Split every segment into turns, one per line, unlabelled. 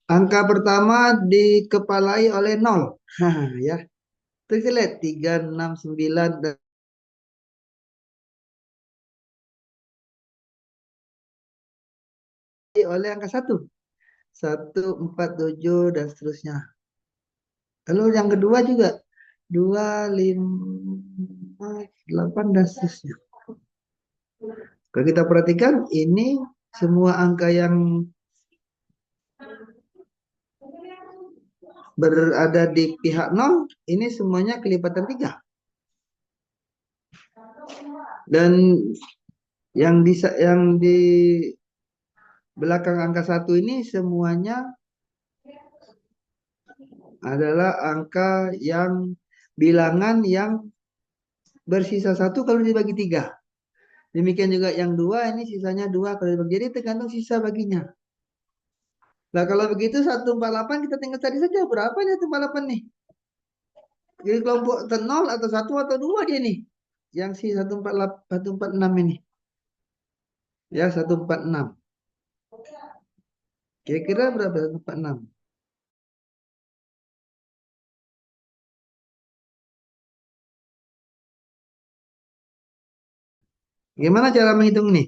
Angka pertama dikepalai oleh nol. Hah, ya. Terus kita lihat 3, 6, 9 dan oleh angka satu. 1, 4, 7 dan seterusnya. Lalu yang kedua juga 2, 5, 8 dan seterusnya. Kalau kita perhatikan ini semua angka yang berada di pihak nol ini semuanya kelipatan 3. Dan yang di belakang angka satu ini semuanya adalah angka yang bilangan yang bersisa satu kalau dibagi 3. Demikian juga yang dua ini sisanya 2 kalau dibagi. Jadi tergantung sisa baginya. Nah kalau begitu 148 kita tinggal cari saja berapa nih 148 nih. Jadi kelompok 0 atau 1 atau 2 dia nih. Yang si 146 ini. Ya 146. Kira-kira berapa 146? Gimana cara menghitung ini?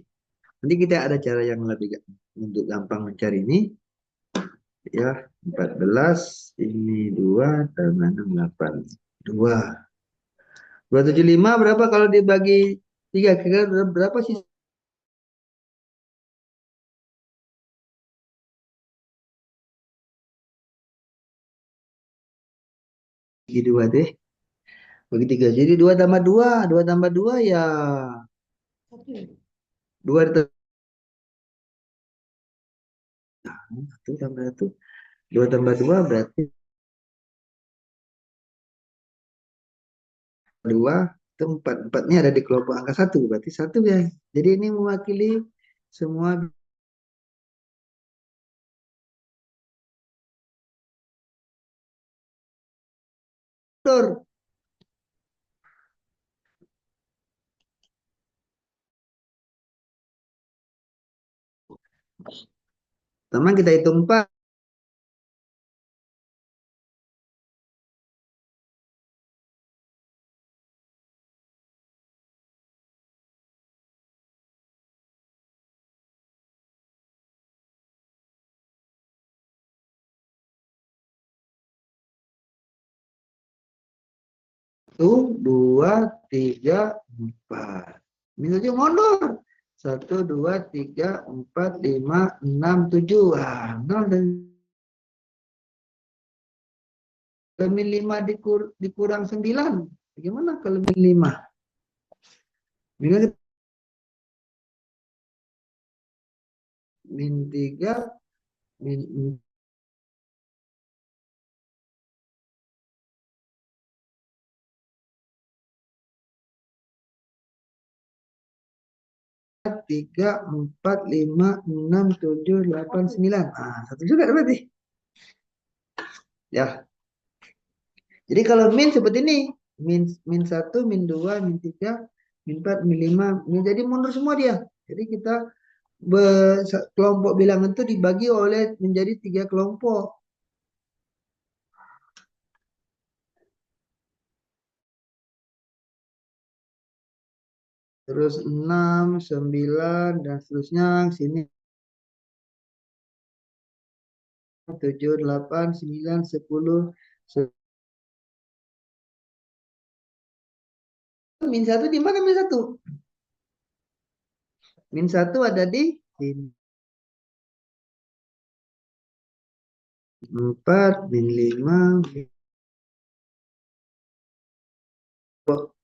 Nanti kita ada cara yang lebih untuk gampang mencari ini. Ya 14 ini 2 tambah 6 8. 2. 275 berapa kalau dibagi 3? Kira-kira berapa sih? Bagi 2 deh. Bagi 3. Jadi 2 tambah 2. 2 tambah 2 ya 2 satu tambah 1. 2 tambah 2 berarti 2 itu 4. 4-nya ada di kelompok angka 1. Berarti 1 ya. Jadi ini mewakili semua faktor. Pertama kita hitung 4. Satu, 2, 3, 4. Ini saja mundur. 1, 2, 3, 4, 5, 6, 7. Wah, 0 dan min 5 dikurang 9. Bagaimana kalau min 5? Min, min 3, min 4, 3, 4, 5, 6, 7, 8, 9. Ah, satu juga berarti. Ya. Jadi kalau min seperti ini. Min 1, min 2, min 3, min 4, min 5. Jadi mundur semua dia. Jadi kita kelompok bilangan itu dibagi oleh menjadi 3 kelompok. Terus 6, 9 dan seterusnya. Sini 7, 8, 9, 10. Min 1 di mana min 1? Min 1 ada di sini. 4, min 5,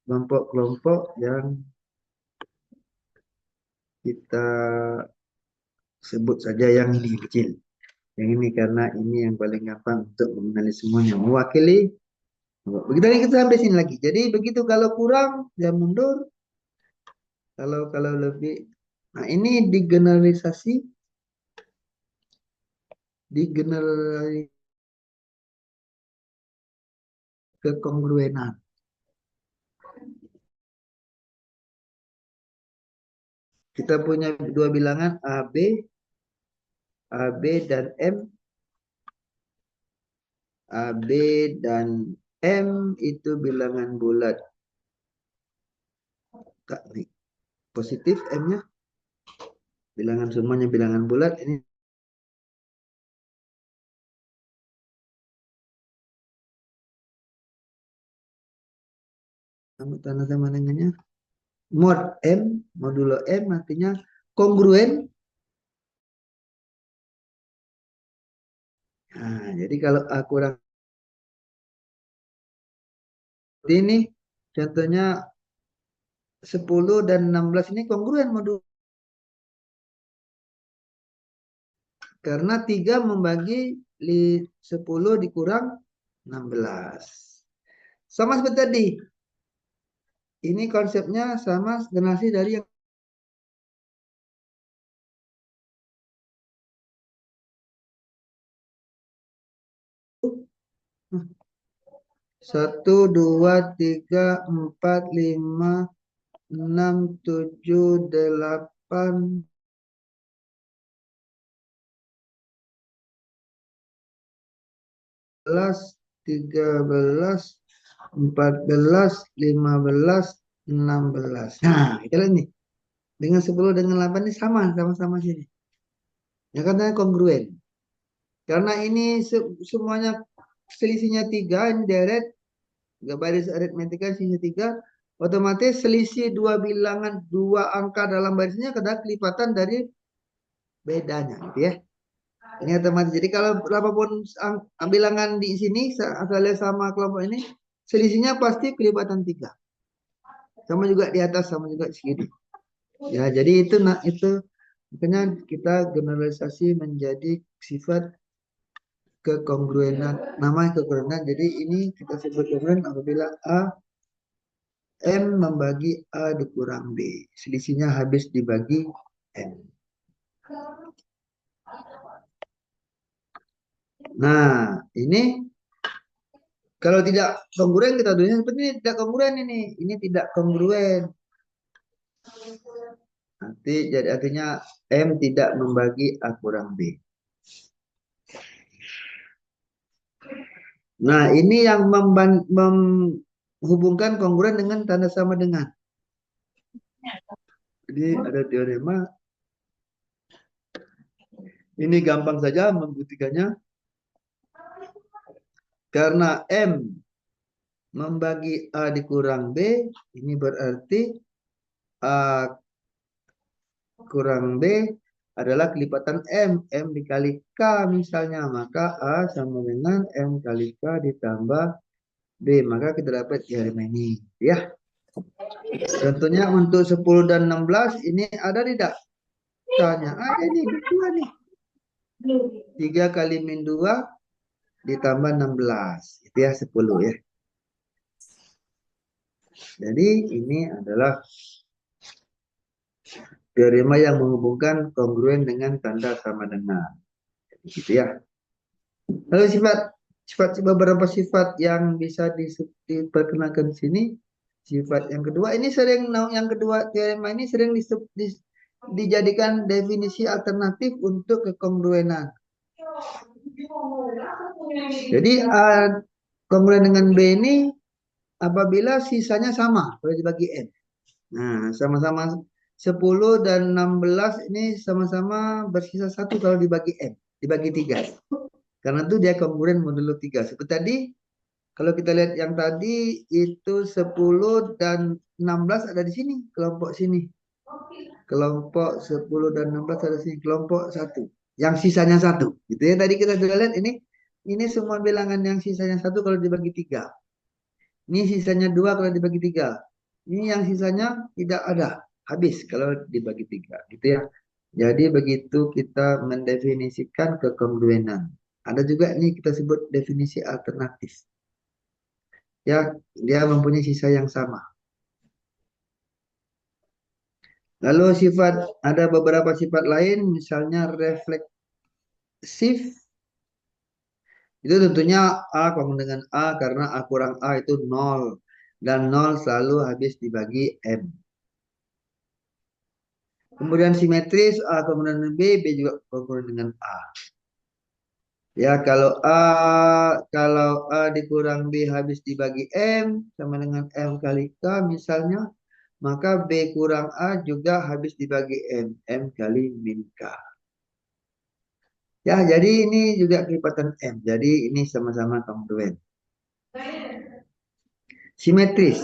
kelompok-kelompok yang kita sebut saja yang ini kecil. Yang ini karena ini yang paling gampang untuk mengenali semuanya. Mewakili. Begitu kita sampai sini lagi. Jadi begitu kalau kurang, dia mundur. Kalau lebih. Nah ini digeneralisasi kekongruenan. Kita punya dua bilangan A, B. AB dan M. AB dan M itu bilangan bulat. Kak, nih, positif M-nya. Bilangan semuanya bilangan bulat. Ini tanda sama dengannya. Mod M, modulo M artinya kongruen. Nah, jadi kalau A kurang ini, contohnya 10 dan 16 ini kongruen modulo. Karena 3 membagi 10 dikurang 16. Sama seperti tadi. Ini konsepnya sama generasi dari yang 1, 2, 3, 4, 5, 6, 7, 8, 13, 14, 15, 16. Nah, kita lihat nih. Dengan 10 dengan 8 ini sama-sama sini. Ya katanya kongruen. Karena ini semuanya selisihnya 3, ini deret, baris aritmetika selisih 3, otomatis selisih dua bilangan, dua angka dalam barisnya kena kelipatan dari bedanya, gitu ya. Ini otomatis. Jadi kalau apapun bilangan di sini, asalnya sama kelompok ini, selisihnya pasti kelipatan 3. Sama juga di atas, sama juga di sini. Ya, jadi itu makanya kita generalisasi menjadi sifat kekongruenan. Namanya kekongruenan. Jadi ini kita sebut kongruen apabila A M membagi A dikurang B. Selisihnya habis dibagi M. Nah, ini kalau tidak kongruen kita tulisnya seperti ini, tidak kongruen ini. Ini tidak kongruen. Nanti jadi artinya M tidak membagi A kurang B. Nah, ini yang menghubungkan kongruen dengan tanda sama dengan. Jadi ada teorema. Ini gampang saja membuktikannya. Karena M membagi A dikurang B, ini berarti A kurang B adalah kelipatan M. M dikali K misalnya. Maka A sama dengan M kali K ditambah B. Maka kita dapat teorema ini. Ya. Contohnya untuk 10 dan 16 ini ada tidak? Tanya. Ada nih. Dua nih. 3 kali min 2 ditambah 16. Itu ya 10 ya. Jadi ini adalah teorema yang menghubungkan kongruen dengan tanda sama dengan. Gitu ya. Lalu beberapa sifat yang bisa diperkenalkan di sini. Sifat yang kedua ini yang kedua teorema ini sering dijadikan definisi alternatif untuk kekongruenan. Jadi kongruen dengan B ini apabila sisanya sama kalau dibagi N. Nah, sama-sama 10 dan 16 ini sama-sama bersisa 1 kalau dibagi N, dibagi 3. Karena itu dia kongruen modulo 3. Seperti tadi, kalau kita lihat yang tadi itu 10 dan 16 ada di sini, kelompok sini. Kelompok 10 dan 16 ada di sini, kelompok 1. Yang sisanya 1. Gitu ya, tadi kita sudah lihat ini semua bilangan yang sisanya 1 kalau dibagi 3. Ini sisanya 2 kalau dibagi 3. Ini yang sisanya tidak ada. Habis kalau dibagi 3. Gitu ya. Jadi begitu kita mendefinisikan kekongruenan. Ada juga nih kita sebut definisi alternatif. Ya, dia mempunyai sisa yang sama. Lalu ada beberapa sifat lain, misalnya refleksif. Itu tentunya A sama dengan A karena A kurang A itu 0. Dan 0 selalu habis dibagi M. Kemudian simetris A kemudian dengan B, B juga kemudian dengan A. Ya, kalau A dikurang B habis dibagi M sama dengan M kali K misalnya, maka B kurang A juga habis dibagi M, M kali min K. Ya, jadi ini juga kelipatan M. Jadi ini sama-sama kongruen. Simetris,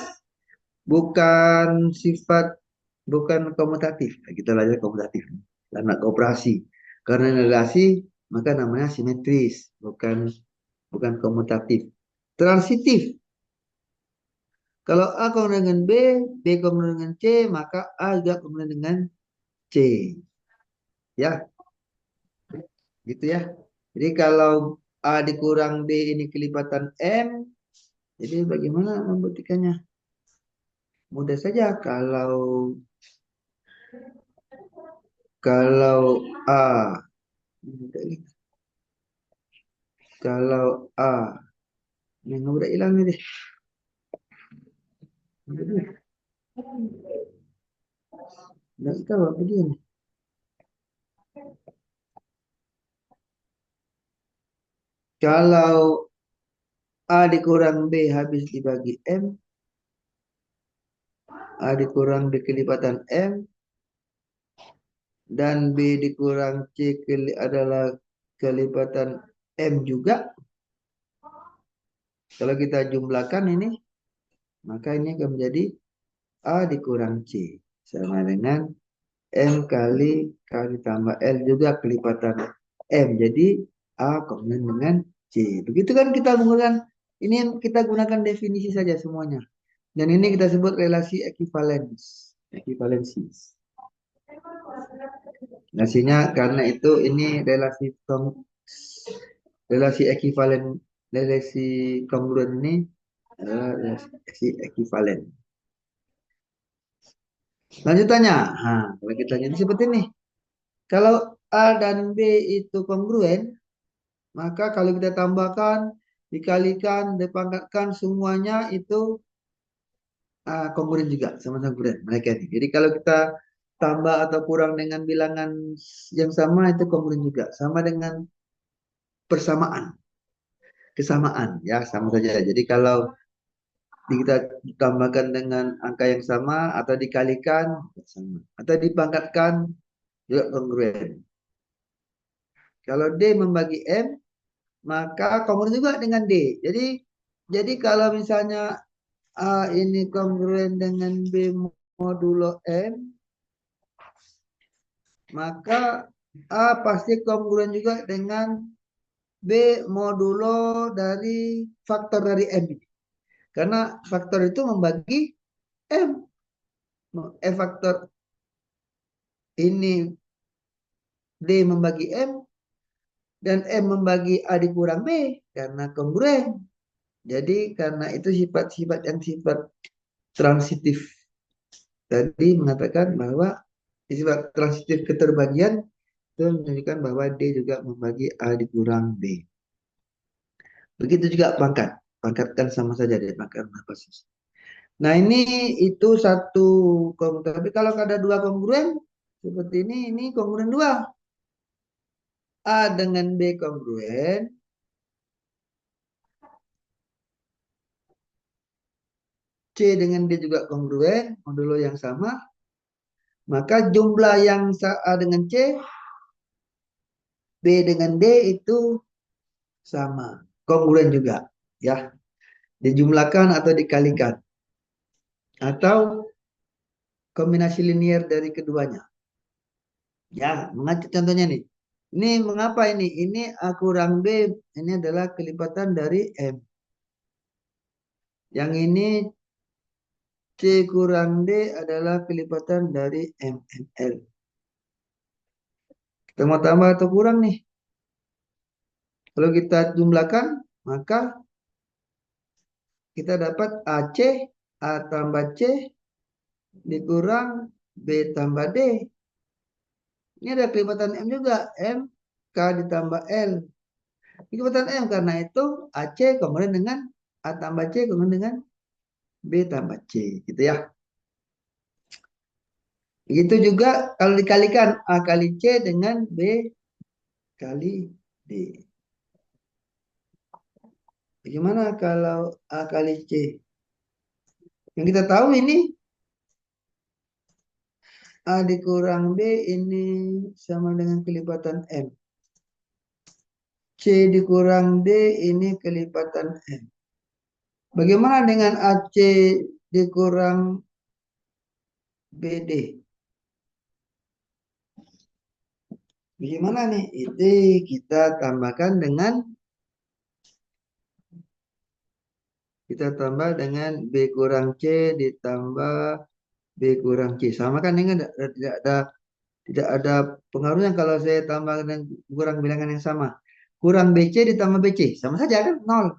bukan sifat, bukan komutatif. Kita belajar komutatif. Anak koperasi. Karena relasi, maka namanya simetris, bukan komutatif. Transitif. Kalau A kemudian dengan B, B kemudian dengan C, maka A juga kemudian dengan C. Ya, gitu ya. Jadi kalau A dikurang B ini kelipatan M, jadi bagaimana membuktikannya? Mudah saja kalau A kalau A ini nggak udah hilang nih deh. Nggak tahu apa dia nih. Kalau A dikurang B habis dibagi M, A dikurang B kelipatan M, dan B dikurang C adalah kelipatan M juga. Kalau kita jumlahkan ini, maka ini akan menjadi A dikurang C. Sama dengan M kali K ditambah L juga kelipatan M. Jadi A kemudian dengan C. Begitu kan kita menggunakan, ini kita gunakan definisi saja semuanya. Dan ini kita sebut relasi equivalence. Equivalensi. Relasinya karena itu ini relasi ekivalen, relasi kongruen ini adalah relasi ekivalen. Lanjutannya, nah, kalau kita lanjut seperti ini. Kalau A dan B itu kongruen, maka kalau kita tambahkan, dikalikan, dipangkatkan semuanya itu kongruen juga, sama-sama kongruen mereka ini. Jadi kalau kita tambah atau kurang dengan bilangan yang sama itu kongruen juga, sama dengan persamaan, kesamaan ya sama saja. Jadi kalau kita tambahkan dengan angka yang sama atau dikalikan sama atau dipangkatkan juga kongruen. Kalau D membagi M maka kongruen juga dengan D. Jadi kalau misalnya A ini kongruen dengan B modulo M, maka A pasti kongruen juga dengan B modulo dari faktor dari M. Karena faktor itu membagi M. Faktor ini D membagi M dan M membagi A dikurang B karena kongruen. Jadi karena itu sifat-sifat yang sifat transitif tadi mengatakan bahwa sifat transitif keterbagian itu menunjukkan bahwa D juga membagi A dikurang B. Begitu juga pangkat. Pangkat kan sama saja dari pangkat basis. Nah ini itu satu kongruen. Tapi kalau ada dua kongruen seperti ini kongruen dua. A dengan B kongruen. C dengan D juga kongruen, modulo yang sama. Maka jumlah yang A dengan C, B dengan D itu sama. Kongruen juga. Ya, dijumlahkan atau dikalikan. Atau kombinasi linear dari keduanya. Ya, mengacu contohnya nih. Ini mengapa ini? Ini A kurang B, ini adalah kelipatan dari M. Yang ini C kurang D adalah kelipatan dari MNL. Kita mau tambah atau kurang nih? Kalau kita jumlahkan, maka kita dapat AC, A tambah C, dikurang B tambah D. Ini ada kelipatan M juga. M, K ditambah L. Ini kelipatan M karena itu AC kemudian dengan A tambah C kemudian dengan B tambah C. Gitu ya. Begitu juga kalau dikalikan A kali C dengan B kali D. Bagaimana kalau A kali C? Yang kita tahu ini A dikurang B ini sama dengan kelipatan M. C dikurang D ini kelipatan M. Bagaimana dengan AC dikurang BD? Bagaimana nih? Itu kita tambahkan dengan B kurang C ditambah B kurang C. Sama kan dengan tidak ada pengaruhnya kalau saya tambah dengan kurang bilangan yang sama. Kurang BC ditambah BC. Sama saja kan? Nol.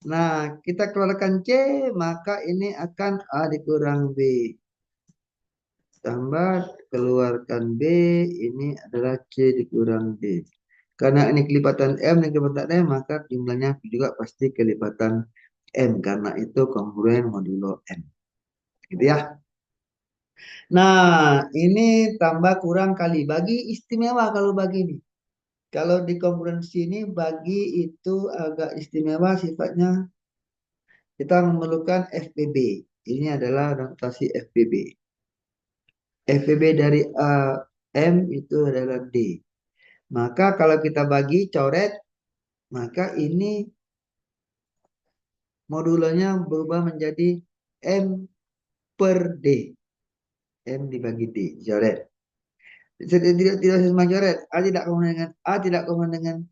Nah, kita keluarkan C, maka ini akan A dikurang B. Tambah, keluarkan B, ini adalah C dikurang D. Karena ini kelipatan M dan kelipatan M, maka jumlahnya juga pasti kelipatan M. Karena itu kongruen modulo M. Gitu ya. Nah, ini tambah kurang kali. Bagi istimewa kalau bagi ini. Kalau di kongruensi ini bagi itu agak istimewa sifatnya. Kita memerlukan FBB. Ini adalah notasi FBB. FBB dari A, M itu adalah D. Maka kalau kita bagi coret, maka ini modulonya berubah menjadi M per D. M dibagi D. Coret. Tidak sama coret. A tidak kongruen dengan A, tidak kongruen dengan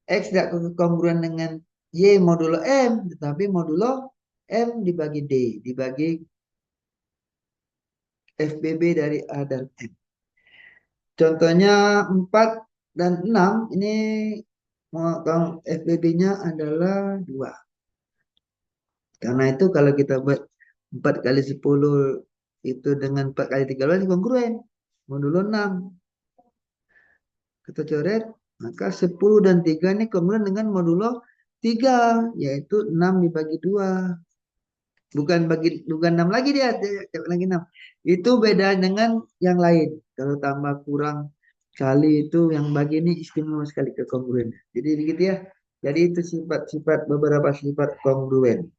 X, tidak kongruen dengan Y modulo M. Tetapi modulo M dibagi D. Dibagi FBB dari A dan M. Contohnya 4 dan 6 ini FBB-nya adalah 2. Karena itu kalau kita buat 4 kali 10 itu dengan 4 kali 13 kongruen. Modulo 6. Kita coret, maka 10 dan 3 ini kongruen dengan modulo 3, yaitu 6 dibagi 2. Bukan 6 lagi dia lagi 6. Itu beda dengan yang lain. Kalau tambah kurang kali itu yang bagi ini istimewa sekali ke kongruen. Jadi begitu ya. Jadi itu sifat-sifat beberapa sifat kongruen.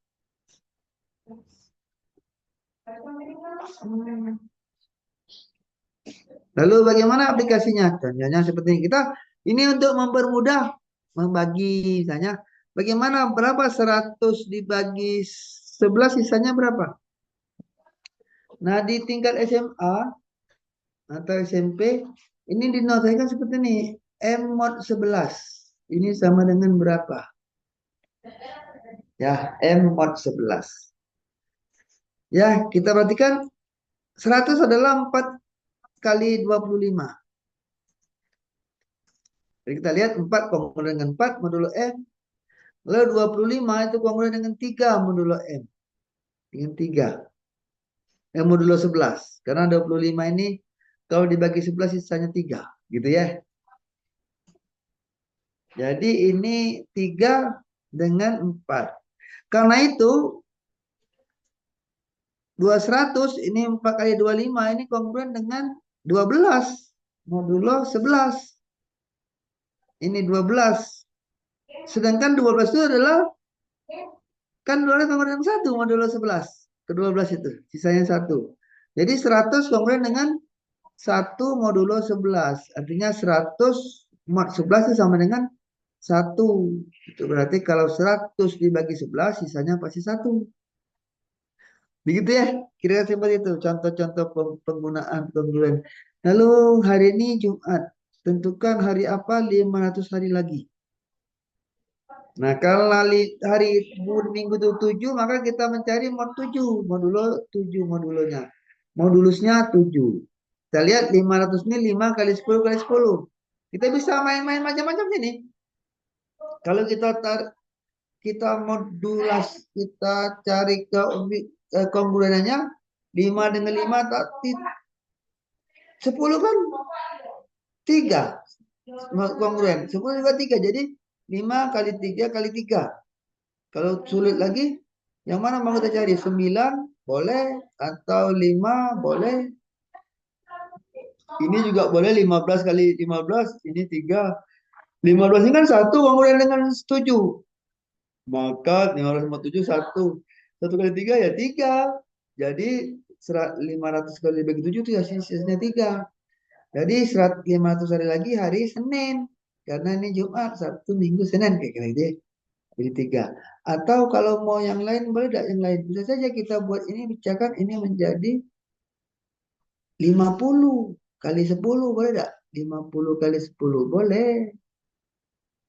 Lalu bagaimana aplikasinya? Contohnya seperti ini. Kita ini untuk mempermudah membagi misalnya bagaimana berapa 100 dibagi 11 sisanya berapa? Nah, di tingkat SMA atau SMP ini dinotasikan seperti ini. M mod 11 ini sama dengan berapa? Ya, M mod 11. Ya, kita perhatikan 100 adalah 4 kali 25. Jadi kita lihat 4 kongruen dengan 4 modulo M. Lalu 25 itu kongruen dengan 3 modulo M. Dengan 3. Modulo 11. Karena 25 ini kalau dibagi 11 sisanya 3. Gitu ya. Jadi ini 3 dengan 4. Karena itu 200 ini 4 kali 25 ini kongruen dengan 12 modulo 11. Ini 12. Sedangkan 12 itu adalah kan 12 kongruen dengan 1 modulo 11. Ke-12 itu. Sisanya 1. Jadi 100 kongruen dengan 1 modulo 11. Artinya 100 mod 11 itu sama dengan 1. Itu berarti kalau 100 dibagi 11 sisanya pasti 1. Begitu ya, kira-kira seperti itu contoh-contoh penggunaan kongruen. Lalu hari ini Jumat, tentukan hari apa 500 hari lagi. Nah, kalau hari minggu itu 7, maka kita mencari mod 7, modulo 7 modulonya. Modulusnya 7. Kita lihat 500 ini 5 kali 10 kali 10. Kita bisa main-main macam-macam sini. Kalau kita modulas, kita cari ke kongruennya 5 dengan 5 tapi 10 kan 3 kongruen 10 juga 3 jadi 5 kali 3 kali 3. Kalau sulit lagi yang mana mau kita cari? 9 boleh atau 5 boleh Ini juga boleh 15 kali 15. Ini 3. 15 ini kan 1 kemudian dengan 7. Maka 557 1. 1 kali 3 ya 3. Jadi 500 kali bagi 7 itu ya sisanya 3. Jadi 500 hari lagi hari Senin. Karena ini Jumat, Sabtu, Minggu, Senin kayak gitu ya. Jadi 3. Atau kalau mau yang lain boleh tidak yang lain. Bisa saja kita buat ini bicakan ini menjadi 50 kali 10 boleh tidak? 50 kali 10 boleh.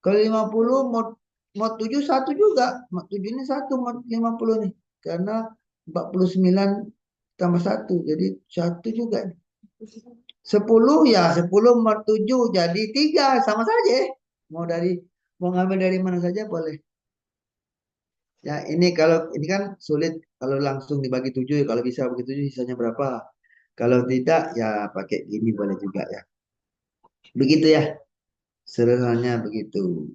Kalau 50 mod mod 7 satu juga. Mod 7 ini satu mod 50 nih. Karena 49 tambah satu jadi satu juga. 10 ya 10 mod 7 jadi 3 sama saja. Mau ngambil dari mana saja boleh. Ya ini kalau ini kan sulit kalau langsung dibagi 7 kalau bisa bagi 7 sisanya berapa? Kalau tidak ya pakai ini boleh juga ya. Begitu ya. Sederhananya begitu.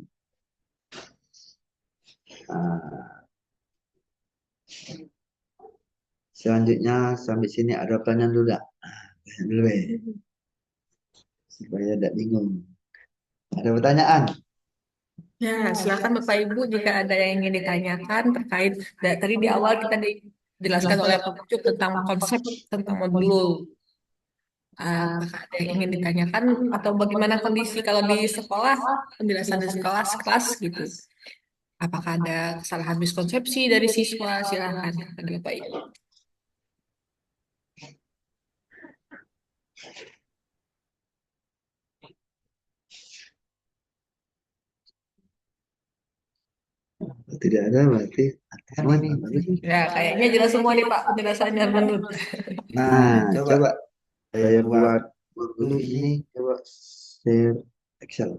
Nah, selanjutnya sampai sini ada pertanyaan dulu enggak? Dulu ya, supaya tidak bingung. Ada pertanyaan?
Ya, silakan Bapak Ibu jika ada yang ingin ditanyakan terkait tadi di awal kita dijelaskan oleh Pak Pucuk tentang konsep tentang modul. Apakah ada yang ingin ditanyakan atau bagaimana kondisi kalau di sekolah, penjelasan di sekolah kelas gitu. Apakah ada kesalahan miskonsepsi dari siswa? Silakan bagi Bapak Ibu.
Tidak ada berarti semua nih bagus nih.
Ya, kayaknya jelas semua nih Pak penjelasannya menurut.
Nah, coba saya buat dulu ini coba share Excel.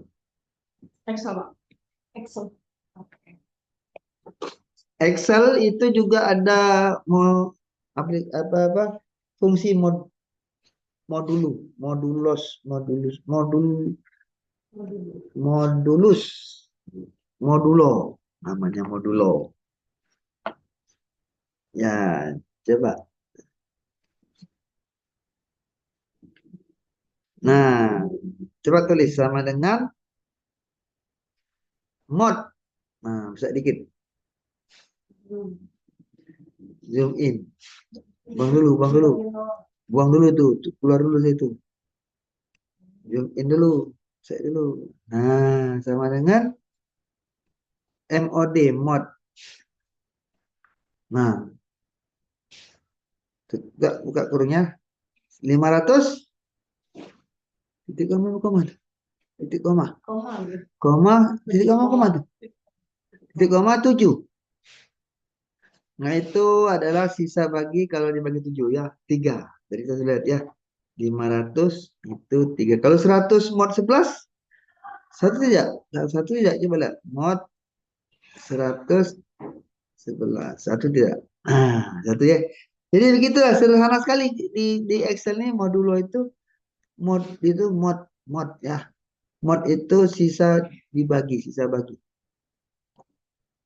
Excel, Pak. Excel.
Excel itu juga ada mau apa fungsi modulu, modulus, modulo namanya modulo. Ya, coba. Nah, coba tulis sama dengan mod. Nah, bisa dikit. Zoom in. Buang dulu. Buang dulu tuh, keluar dulu itu. Zoom in dulu. Saya dulu. Nah, sama dengan MOD, mod. Nah, buka kurungnya. 500 titik koma koma titik koma koma titik koma koma tuh titik koma 7. Nah itu adalah sisa bagi kalau dibagi 7 ya 3. Jadi kita lihat ya 500 itu 3. Kalau 100 mod 11 satu tidak, satu tidak, coba lihat mod 111 satu tidak. Satu ya. Jadi begitulah sederhana sekali di Excel ini modulo itu mod mod ya. Mod itu sisa bagi.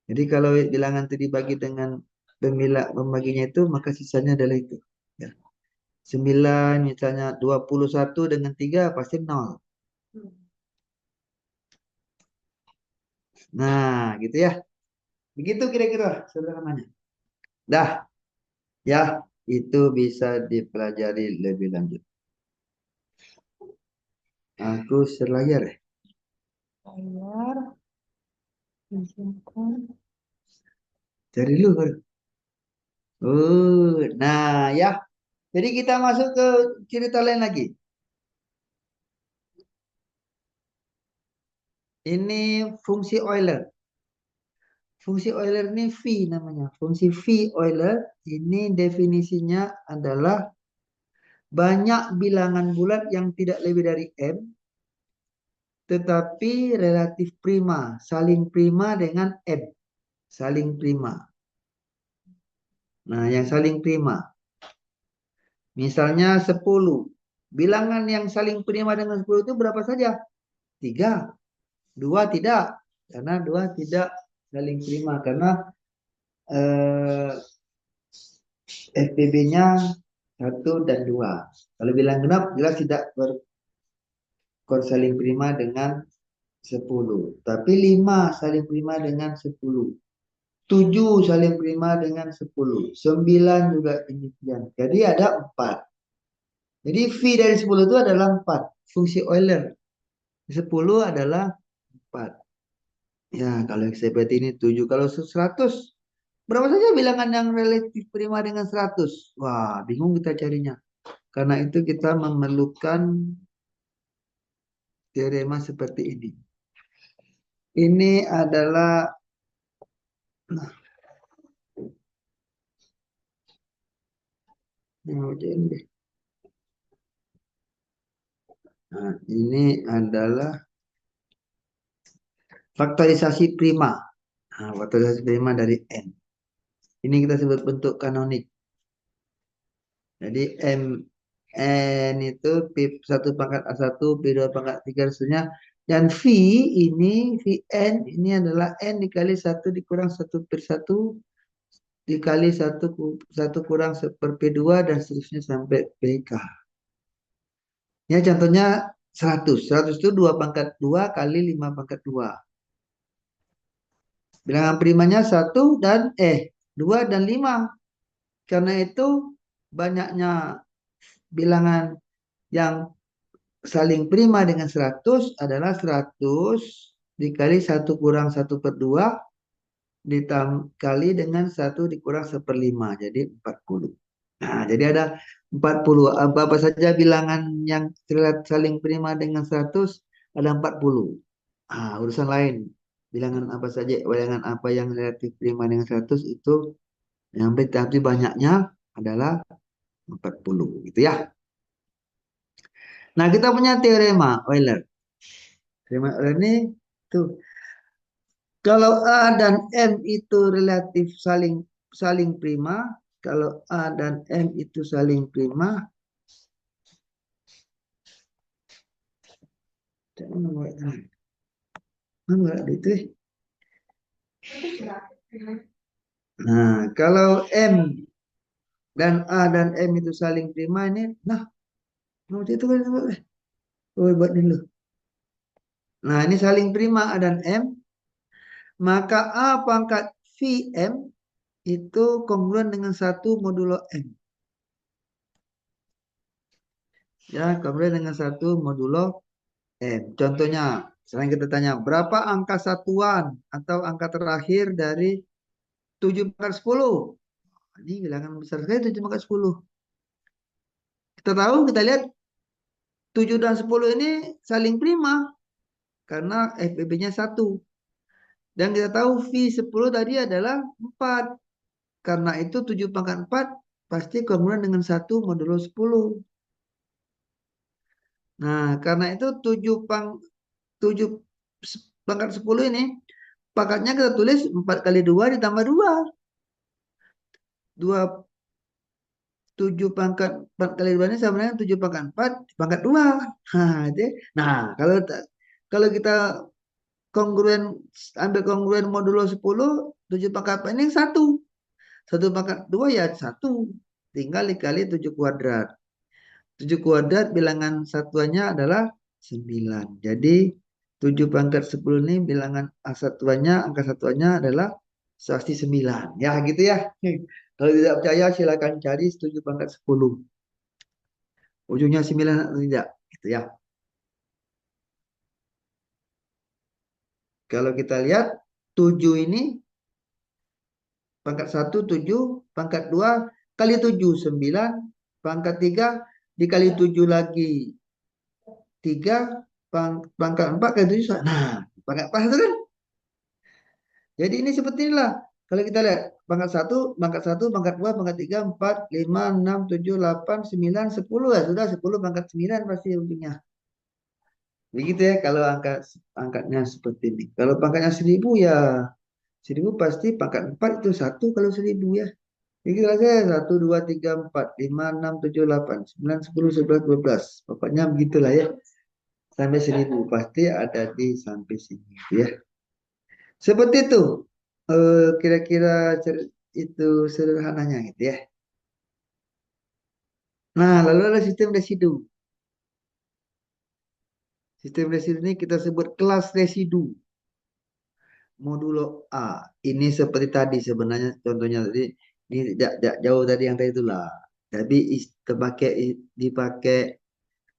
Jadi kalau bilangan itu dibagi dengan pembaginya itu maka sisanya adalah itu. Ya. 9 misalnya 21 dengan 3 pasti 0. Nah, gitu ya. Begitu kira-kira sederhananya. Dah, ya, itu bisa dipelajari lebih lanjut. Aku share layar ya.
Layar, izinkan.
Cari dulu baru. Nah ya. Jadi kita masuk ke cerita lain lagi. Ini fungsi Euler. Fungsi Euler ini V namanya. Fungsi V Euler ini definisinya adalah banyak bilangan bulat yang tidak lebih dari M, tetapi relatif prima, saling prima dengan M. Saling prima. Nah, yang saling prima. Misalnya 10. Bilangan yang saling prima dengan 10 itu berapa saja? 3. 2 tidak. Karena 2 tidak saling prima. Karena FPB-nya 1 dan 2. Kalau bilang genap jelas tidak bersaling prima dengan 10. Tapi 5 saling prima dengan 10. 7 saling prima dengan 10. 9 juga demikian. Jadi ada 4. Jadi V dari 10 itu adalah 4. Fungsi Euler 10 adalah 4. Ya, kalau seperti ini 7. Kalau 100, berapa saja bilangan yang relatif prima dengan 100? Wah, bingung kita carinya. Karena itu kita memerlukan teorema seperti ini. Ini adalah, nah, nah, ini adalah faktorisasi prima. Nah, faktorisasi prima dari N. Ini kita sebut bentuk kanonik. Jadi N itu P1 pangkat A1, P2 pangkat 3, seterusnya. Dan V ini, Vn ini adalah N dikali 1 dikurang 1 per 1 dikali 1 kurang 1 per P2 dan seterusnya sampai PK. Ya contohnya 100. 100 itu 2 pangkat 2 kali 5 pangkat 2. Bilangan primanya 2 dan 5. Karena itu banyaknya bilangan yang saling prima dengan 100 adalah 100 dikali 1 kurang 1 per 2 dikali dengan 1 dikurang 1 per 5. Jadi 40. Nah, jadi ada 40. Apa-apa saja bilangan yang saling prima dengan 100 ada 40. Ah, urusan lain. Bilangan apa saja, bilangan apa yang relatif prima dengan 100 itu yang tapi banyaknya adalah 40 gitu ya. Nah, kita punya teorema Euler. Teorema Euler ini tuh kalau A dan M itu relatif saling saling prima, kalau A dan M itu saling prima, itu. Nah, kalau M dan A dan M itu saling prima ini, nah, itu kan buat dulu. Nah, ini saling prima A dan M, maka A pangkat Vm itu kongruen dengan 1 modulo M. Ya, kongruen dengan 1 modulo M. Contohnya, selain kita tanya, berapa angka satuan atau angka terakhir dari 7 pangkat 10? Ini bilangan besar sekali 7 pangkat 10. Kita tahu, kita lihat 7 dan 10 ini saling prima karena FBB-nya 1. Dan kita tahu V10 tadi adalah 4. Karena itu 7 pangkat 4 pasti kongruen dengan 1 modulo 10. Nah, karena itu 7 pangkat 10 ini pangkatnya kita tulis 4 kali 2 ditambah 2. 7 pangkat 4 kali 2 ini sama dengan 7 pangkat 4 pangkat 2. Nah, kalau kita kongruen ambil kongruen modulo 10, 7 pangkat 4 ini 1. 1 pangkat 2 ya 1. Tinggal dikali 7 kuadrat. 7 kuadrat bilangan satuannya adalah 9. Jadi 7 pangkat 10 ini bilangan satuannya, angka satuannya adalah pasti 9. Ya gitu ya. Kalau tidak percaya silakan cari 7 pangkat 10. Ujungnya 9 atau tidak. Gitu ya. Kalau kita lihat 7 ini pangkat 1 7, pangkat 2 kali 7 9, pangkat 3 dikali 7 lagi 3, pangkat 4 kali 7. Nah, pangkat pas itu kan. Jadi ini seperti inilah. Kalau kita lihat pangkat 1, pangkat 2, pangkat 3, 4, 5, 6, 7, 8, 9, 10 ya sudah 10 pangkat 9 pasti ujungnya. Begitu ya kalau angkatnya seperti ini. Kalau pangkatnya 1000 ya 1000 pasti pangkat 4 itu 1 kalau 1000 ya. Begitu aja 1, 2, 3, 4, 5, 6, 7, 8, 9, 10, 11, 12. Pokoknya begitulah ya. Sampai 1000 pasti ada di sampai sini ya. Seperti itu. Kira-kira itu sederhananya gitu ya. Nah, lalu ada sistem residu. Sistem residu ini kita sebut kelas residu. Modulo A. Ini seperti tadi sebenarnya contohnya tadi ini tidak jauh tadi yang tadi itulah. Tapi dipakai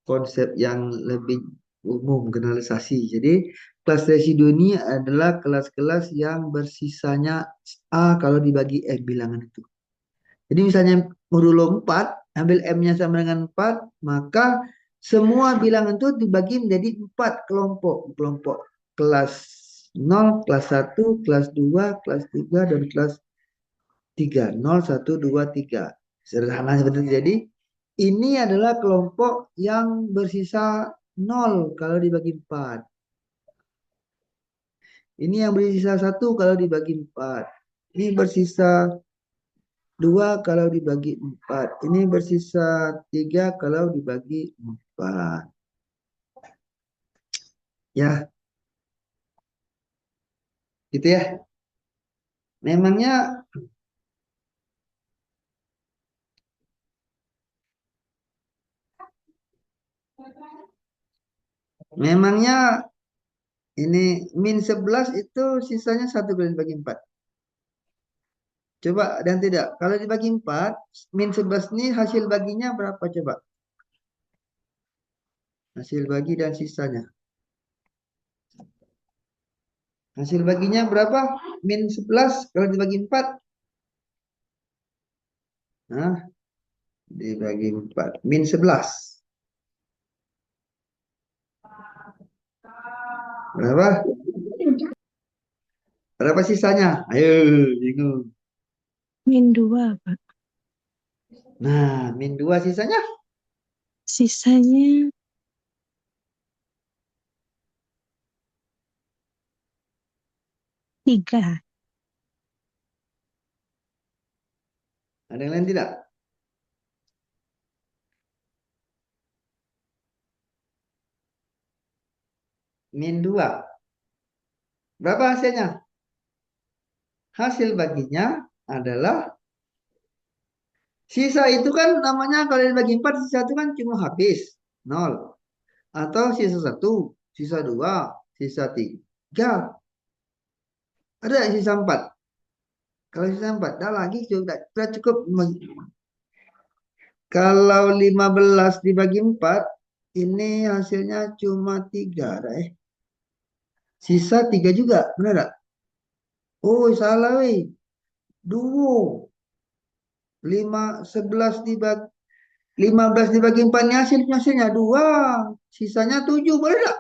konsep yang lebih umum generalisasi. Jadi kelas residu ini adalah kelas-kelas yang bersisanya A kalau dibagi M bilangan itu. Jadi misalnya modulo 4 ambil M-nya sama dengan 4 maka semua bilangan itu dibagi menjadi 4 kelompok. Kelompok kelas 0, kelas 1, kelas 2, kelas 3, dan kelas 3. 0, 1, 2, 3. Sederhana seperti itu. Jadi ini adalah kelompok yang bersisa 0 kalau dibagi 4. Ini yang bersisa 1 kalau dibagi 4. Ini bersisa 2 kalau dibagi 4. Ini bersisa 3 kalau dibagi 4. Ya, gitu ya. Memangnya memangnya ini min 11 itu sisanya 1 kalau dibagi 4. Coba dan tidak. Kalau dibagi 4, min 11 ini hasil baginya berapa coba? Hasil bagi dan sisanya. Hasil baginya berapa? Min 11 kalau dibagi 4. Nah, dibagi 4. Min 11. Berapa? Berapa sisanya? Ayo, bingung.
Min 2, Pak.
Nah, min 2 sisanya?
Sisanya 3.
Ada yang lain tidak? Min 2. Berapa hasilnya? Hasil baginya adalah sisa itu kan namanya kalau dibagi 4 sisa itu kan cuma habis. Nol. Atau sisa 1, sisa 2, sisa 3. Ada yang sisa 4. Kalau sisa 4, dah lagi sudah cukup. Kalau 15 dibagi 4, ini hasilnya cuma 3. Sisa 3 juga, benar tak? Oh, salah weh. Duo. 11 dibagi 15 dibagi 4 ini hasilnya 2. Sisanya 7, boleh tak?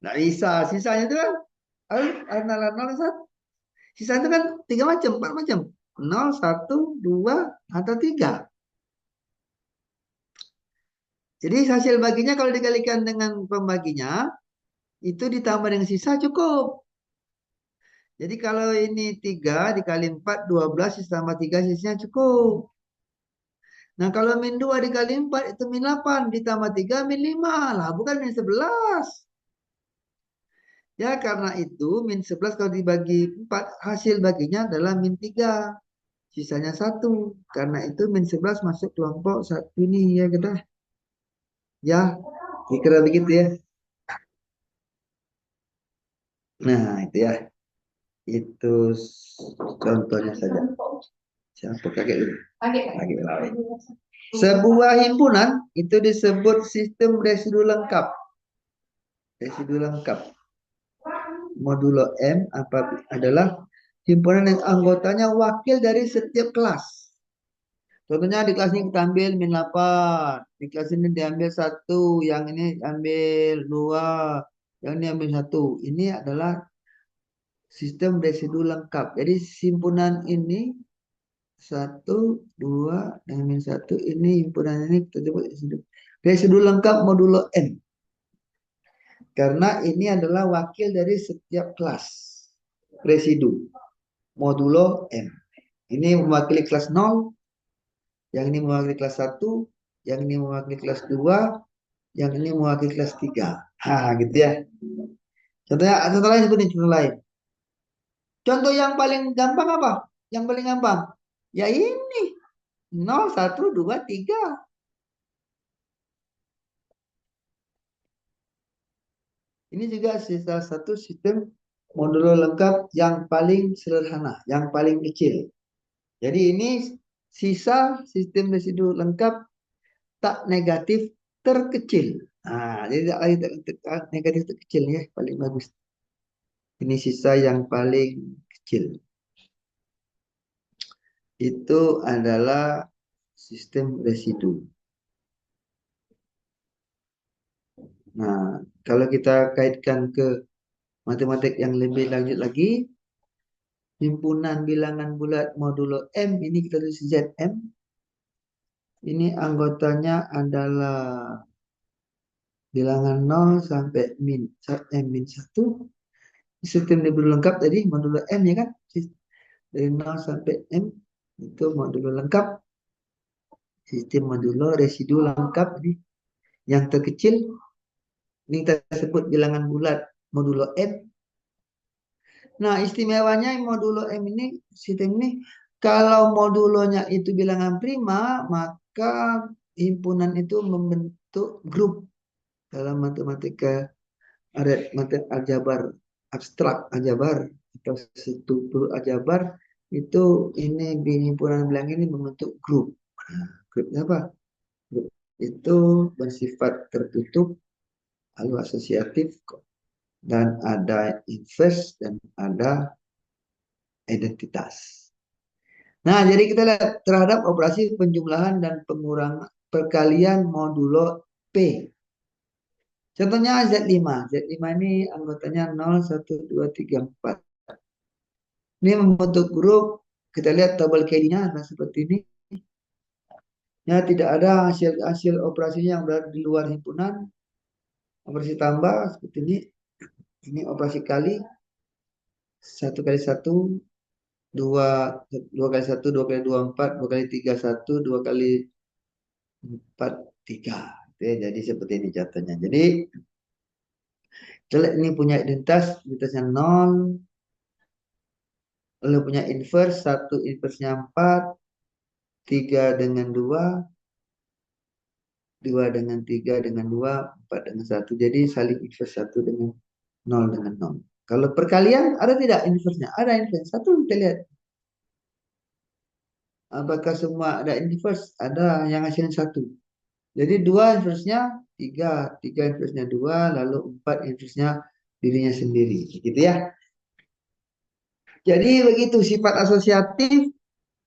Nggak bisa. Sisanya itu kan nol, nol, satu. Sisanya itu kan 3 macam, 4 macam. Nol, 1, 2, atau 3. Jadi hasil baginya kalau dikalikan dengan pembaginya, itu ditambah dengan sisa cukup. Jadi kalau ini 3 dikali 4, 12, tambah 3 sisanya cukup. Nah kalau min 2 dikali 4 itu min 8, ditambah 3 min 5. Lah bukan min 11. Ya karena itu min 11 kalau dibagi 4 hasil baginya adalah min 3. Sisanya 1. Karena itu min 11 masuk kelompok 1 ini ya kita. Ya, kira begitu ya. Nah itu ya. Itu contohnya saja. Siapa kakek dulu? Kakek lain. Sebuah himpunan itu disebut sistem residu lengkap. Residu lengkap. Modulo M adalah himpunan yang anggotanya wakil dari setiap kelas. Contohnya di kelas ini kita ambil min 8. Di kelas ini diambil 1. Yang ini ambil 2. Yang ini ambil 1. Ini adalah sistem residu lengkap. Jadi himpunan ini 1, 2, dan min 1. Ini himpunan ini kita sebut residu lengkap modulo N. Karena ini adalah wakil dari setiap kelas. Residu. Modulo M. Ini mewakili kelas 0. Yang ini mewakili kelas 1. Yang ini mewakili kelas 2. Yang ini mewakili kelas 3. Gitu ya. Contoh lain seperti contoh lain. Contoh yang paling gampang apa? Yang paling gampang. Ya ini. 0, 1, 2, 3. Ini juga salah satu sistem modulo lengkap yang paling sederhana, yang paling kecil. Jadi ini sisa sistem residu lengkap tak negatif terkecil. Nah, jadi tak lagi negatif terkecil ya, paling bagus. Ini sisa yang paling kecil. Itu adalah sistem residu. Nah, kalau kita kaitkan ke matematik yang lebih lanjut lagi, himpunan bilangan bulat modulo M, ini kita tulis ZM. Ini anggotanya adalah bilangan 0 sampai min 1. Sistem modulo lengkap tadi, modulo M ya kan? Dari 0 sampai M, itu modulo lengkap. Sistem modulo residu lengkap. Ini yang terkecil, ini kita sebut bilangan bulat modulo M. Nah, istimewanya modulo M ini, sistem ini, kalau modulonya itu bilangan prima, maka himpunan itu membentuk grup dalam matematika aljabar abstrak aljabar atau struktur aljabar itu ini himpunan bilangan ini membentuk grup. Nah, grupnya apa? Grup itu bersifat tertutup, lalu asosiatif, dan ada inverse dan ada identitas. Nah, jadi kita lihat terhadap operasi penjumlahan dan pengurangan perkalian modulo P. Contohnya Z5. Z5 ini anggotanya 0, 1, 2, 3, 4. Ini membentuk grup. Kita lihat tabel KD-nya nah seperti ini. Ya, tidak ada hasil operasinya yang berada di luar himpunan. Operasi tambah seperti ini. Ini operasi kali. 1 kali 1, 2, 2 kali 1, 2 kali 2, 4, 2 kali 3, 1, 2 kali 4, 3. Oke, jadi seperti ini contohnya. Jadi, jelek ini punya identitasnya 0. Lalu punya inverse, 1 inverse-nya 4. 3 dengan 2. 2 dengan 3 dengan 2, 4 dengan 1. Jadi saling inverse 1 dengan 0 dengan 0. Kalau perkalian ada tidak inverse-nya? Ada inverse. Satu kita lihat. Apakah semua ada inverse? Ada yang hasilnya 1. Jadi 2 inverse-nya 3. 3 inverse-nya 2. Lalu 4 inverse-nya dirinya sendiri. Gitu ya. Jadi begitu sifat asosiatif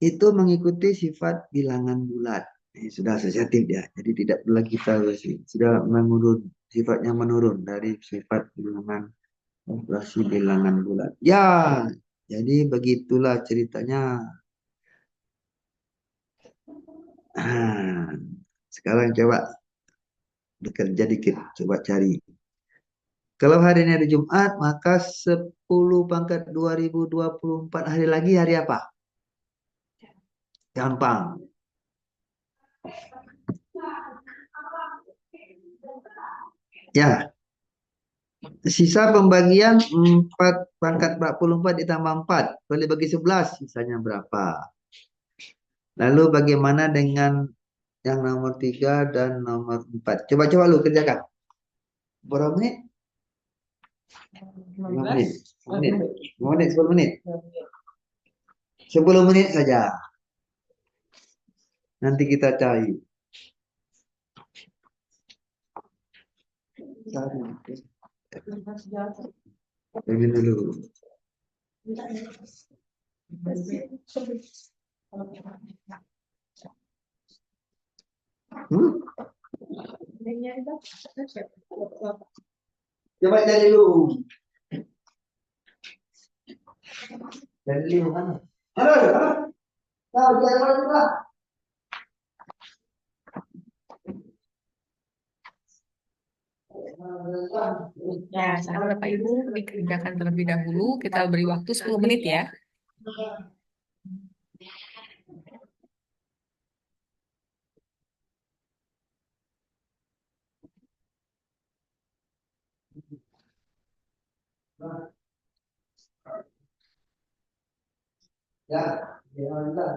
itu mengikuti sifat bilangan bulat. Ini sudah asosiatif ya. Jadi tidak perlu lagi kita sudah menurun, sifatnya menurun dari sifat bilangan operasi bilangan bulat. Ya, jadi begitulah ceritanya. Ah, sekarang coba bekerja dikit, coba cari. Kalau hari ini hari Jumat, maka 10 pangkat 2024 hari lagi hari apa? Gampang. Ya, sisa pembagian 4 pangkat 44 ditambah 4. Boleh bagi 11, sisanya berapa? Lalu bagaimana dengan yang nomor 3 dan nomor 4? Coba-coba lu kerjakan. Berapa menit? 5 menit. 5 menit. 5 menit, 10 menit. 10 menit saja. Nanti kita cari. Cari dulu. Hmm? Coba cari dulu. Cari dulu mana? Halo, halo. Tahu dia mana juga?
Ya, sekarang Bapak Ibu dikerjakan terlebih dahulu. Kita beri waktu 10 menit ya.
Ya, dia mana juga?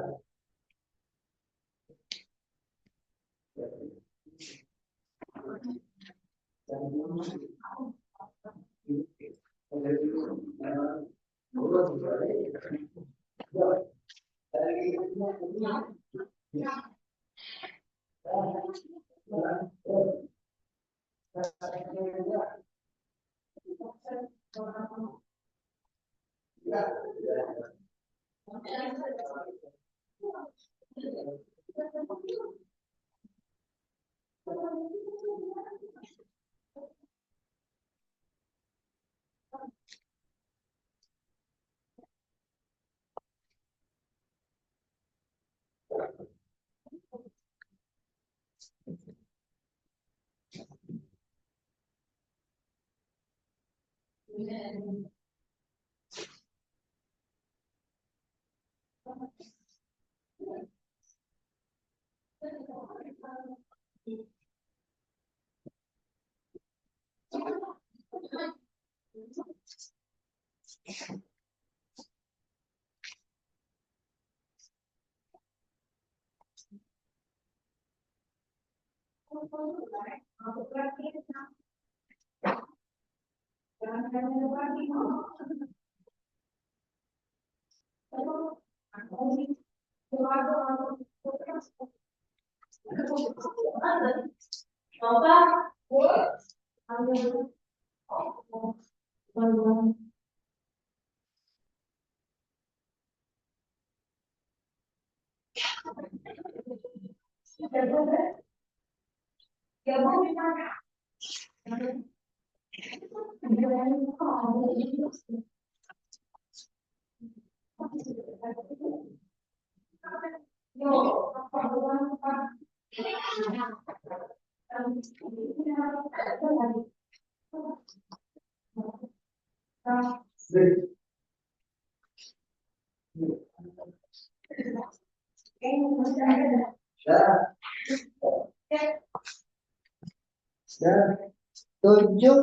Tujuh.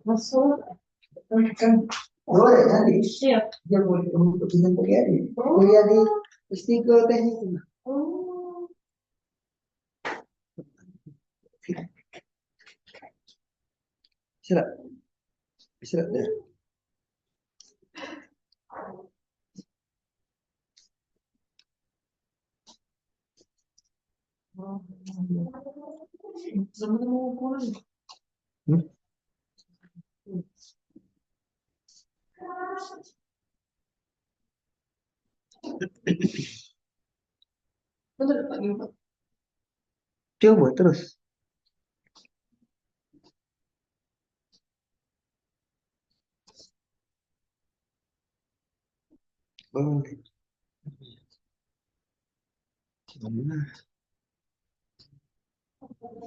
Masuk. Boleh nanti. Siap. Dia boleh untuk kita kuliah di Istiqlal Teknik. Siap. Siap deh. Coba terus. Boleh. Nah,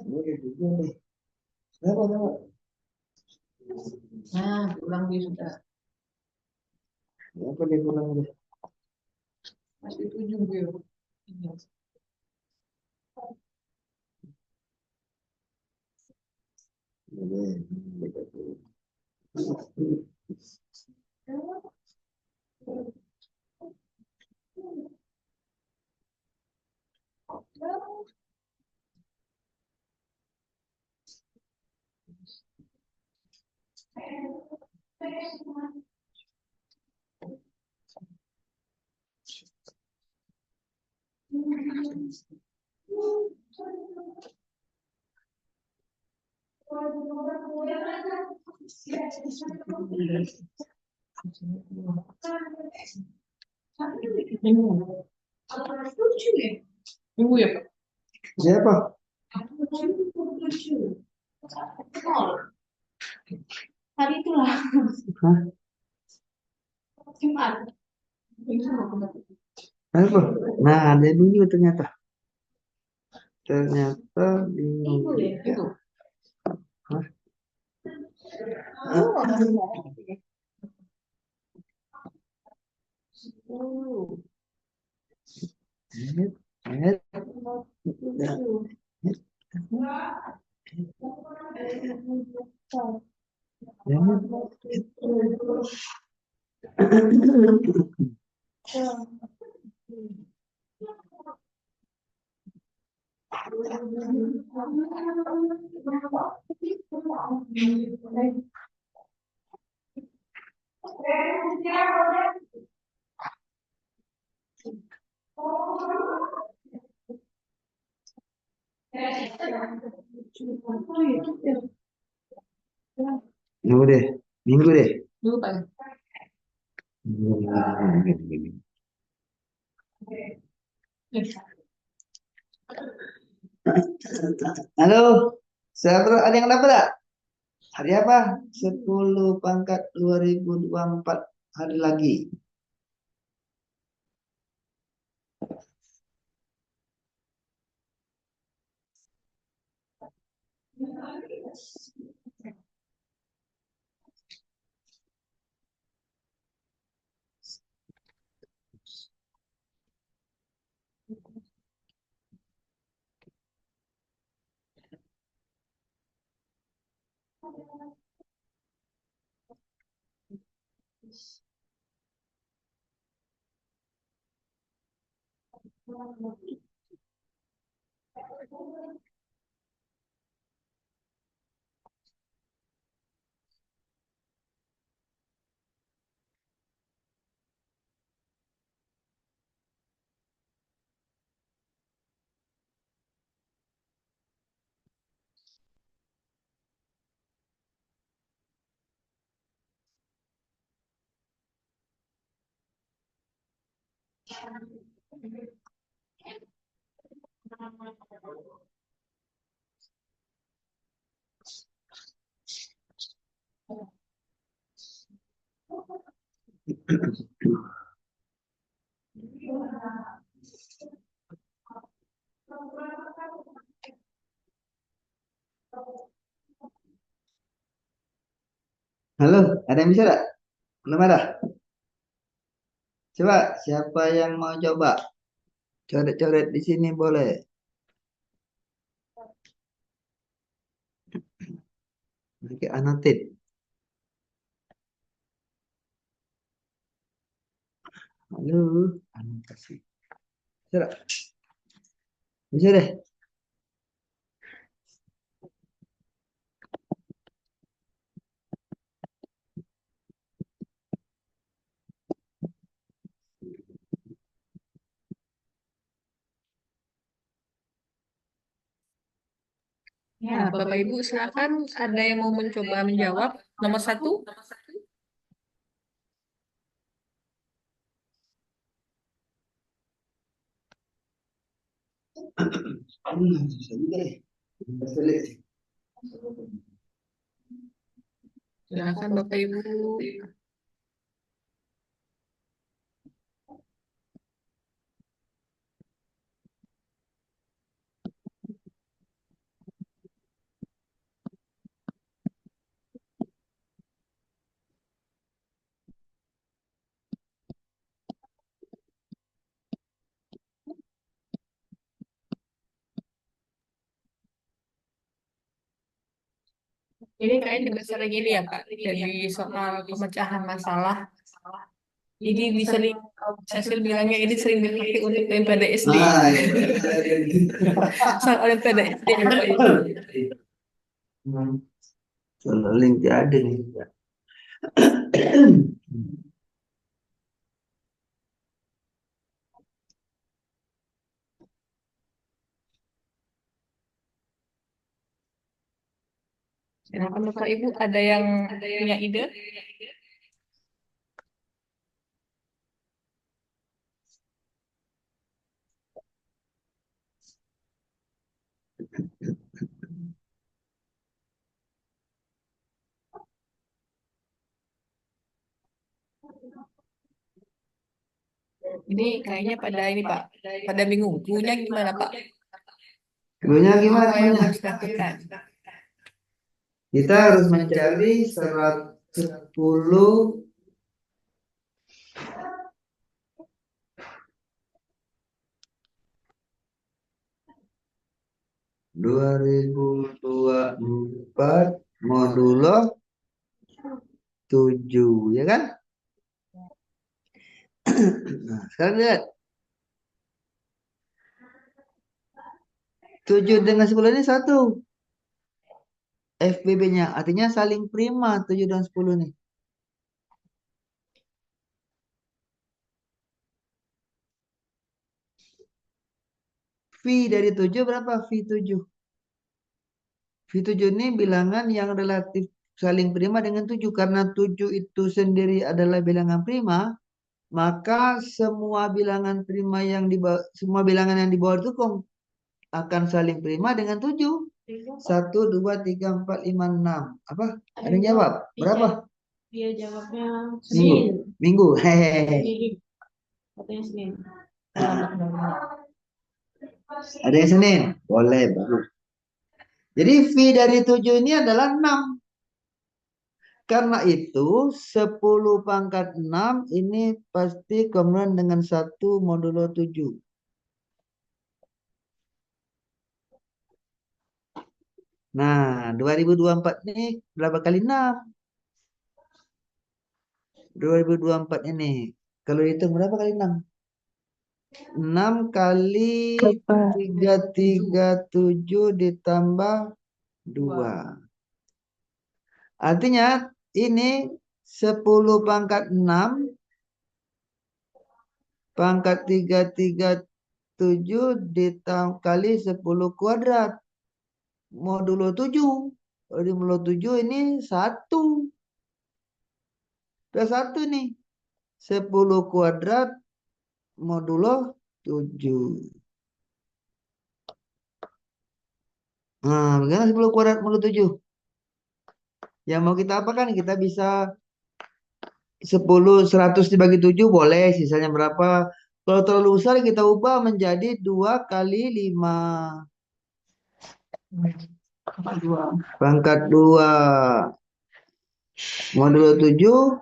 boleh juga deh. Kenapa?
Nah, ulang dia sudah.
Apa dia pulang deh?
Masih 7 gue. Minggu ya, Pak?
Siapa?
Hari itulah.
Hah?
Jumat.
Apa? Nah, ada minggu ternyata. Ternyata
Minggu
bingung.
ya, itu.
Hah? Minggu deh. Minggu deh.
Lupa ya.
Halo, siapa ada yang dapat tak? Hari apa? 10/2024 hari lagi. Halo, ada yang bisa tak? Belum ada. Coba, siapa yang mau coba? Coret-coret di sini boleh. Oke, anotit. Halo, anotasi. Coba, bisa deh.
Ya, Bapak Ibu silakan ada yang mau mencoba menjawab. Nomor satu.
Susah juga deh. Sulit.
Silakan Bapak Ibu. Ini kayaknya juga sering ini ya Pak, jadi soal pemecahan masalah. Ini disering, saya sering bilangnya ini sering dipakai untuk MPDSD.
Ah, iya.
Soal MPDSD Bapak Ibu.
Kalau Olimpiade nih.
Silakan Bapak Ibu, ada yang punya ide? Ini kayaknya pada ini Pak, pada bingung. Punya gimana Pak?
Dulunya gimana
Apa yang
temannya?
harus dilakukan?
Kita harus mencari 110 2024 modulo 7, ya kan? Nah, sekarang lihat 7 dengan 10 ini satu. FBB-nya. Artinya saling prima 7 dan 10 nih. V dari 7 berapa? V7. V7 ini bilangan yang relatif saling prima dengan 7. Karena 7 itu sendiri adalah bilangan prima, maka semua bilangan prima yang di bawah, semua bilangan yang di bawah itu akan saling prima dengan 7. 1, 2, 3, 4, 5, 6. Apa? Ada yang jawab? Berapa?
Dia jawabnya
Minggu.
Senin.
Minggu. Hehehe.
Senin. Katanya Senin.
Ada yang Senin? Boleh, bagus. Jadi V dari 7 ini adalah 6. Karena itu 10 pangkat 6 ini pasti kemudian dengan 1 modulo 7. Nah, 2024 ini berapa kali 6? 2024 ini. Kalau itu berapa kali 6? 6 kali
Berapa?
337 ditambah 2. Artinya ini 10 pangkat 6 pangkat 337 kali 10 kuadrat. Modulo 7. Jadi modulo 7 ini 1. Udah 1 nih. 10 kuadrat modulo 7. Nah, bagaimana 10 kuadrat modulo 7? Yang mau kita apakan? Kita bisa 10, 100 dibagi 7 boleh. Sisanya berapa? Kalau terlalu besar kita ubah menjadi 2 kali 5. Pangkat 2 modulo 7.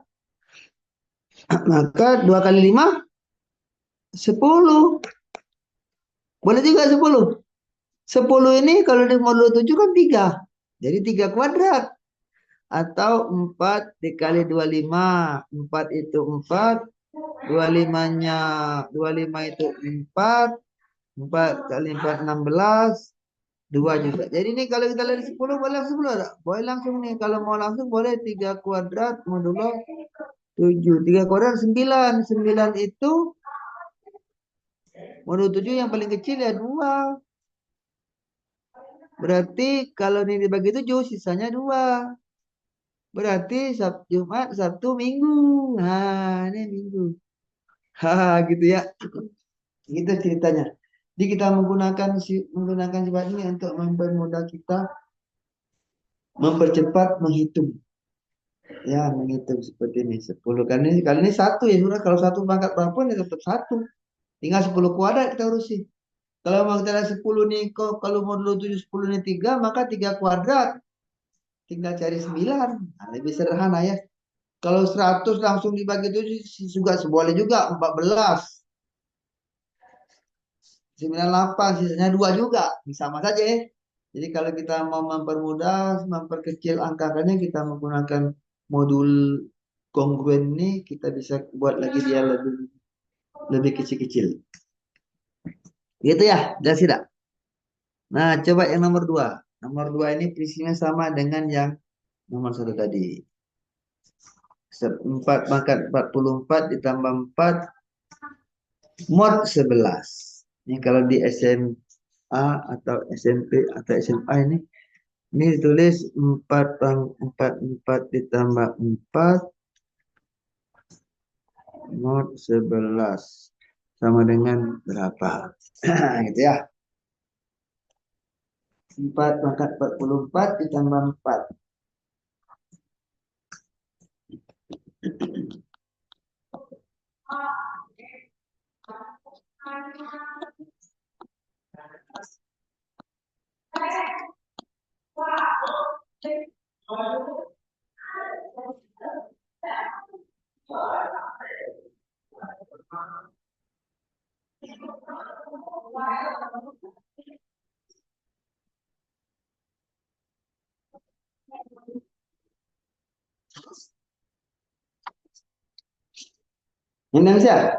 Maka 2 kali 5 10. Boleh juga 10. 10 ini kalau di modulo 7 kan 3. Jadi 3 kuadrat. Atau 4 dikali 25. 4 itu 4. 25-nya 25 itu 4. 4 kali 4 16. 2 juga. Jadi ini kalau kita lihat 10 boleh langsung dulu ada? Boleh langsung nih. Kalau mau langsung boleh 3 kuadrat modulo 7. 3 kuadrat 9. 9 itu modulo 7 yang paling kecil ya 2. Berarti kalau ini dibagi 7 sisanya 2. Berarti Sabtu, Jumat, Sabtu, Minggu. Nah, ini Minggu. Haha, gitu ya. Gitu ceritanya. Jadi kita menggunakan sifat ini untuk mempermudah kita mempercepat menghitung. Ya, menghitung seperti ini. 10 kali ini 1 ya. Sudah kalau 1 pangkat berapa ya tetap 1. Tinggal 10 kuadrat kita urusi. Kalau mau kita lihat 10 nih, kalau modulo 7 10 ini 3, maka 3 kuadrat. Tinggal cari 9. Nah, lebih sederhana ya. Kalau 100 langsung dibagi 7 juga boleh juga 14. 98 sisanya 2 juga. Sama saja ya. Jadi kalau kita mau mempermudah, memperkecil angkakannya kita menggunakan modul kongruen ini kita bisa buat lagi dia lebih kecil-kecil. Gitu ya, jelas tidak? Nah, coba yang nomor 2. Nomor 2 ini prinsipnya sama dengan yang nomor 1 tadi. 4 pangkat 44 ditambah 4 mod 11. Ini kalau di SMA atau SMP atau SMA ini ditulis 4 ditambah 4 mod 11 sama dengan berapa? Gitu ya. 4 pangkat 44 ditambah 4. Indonesia,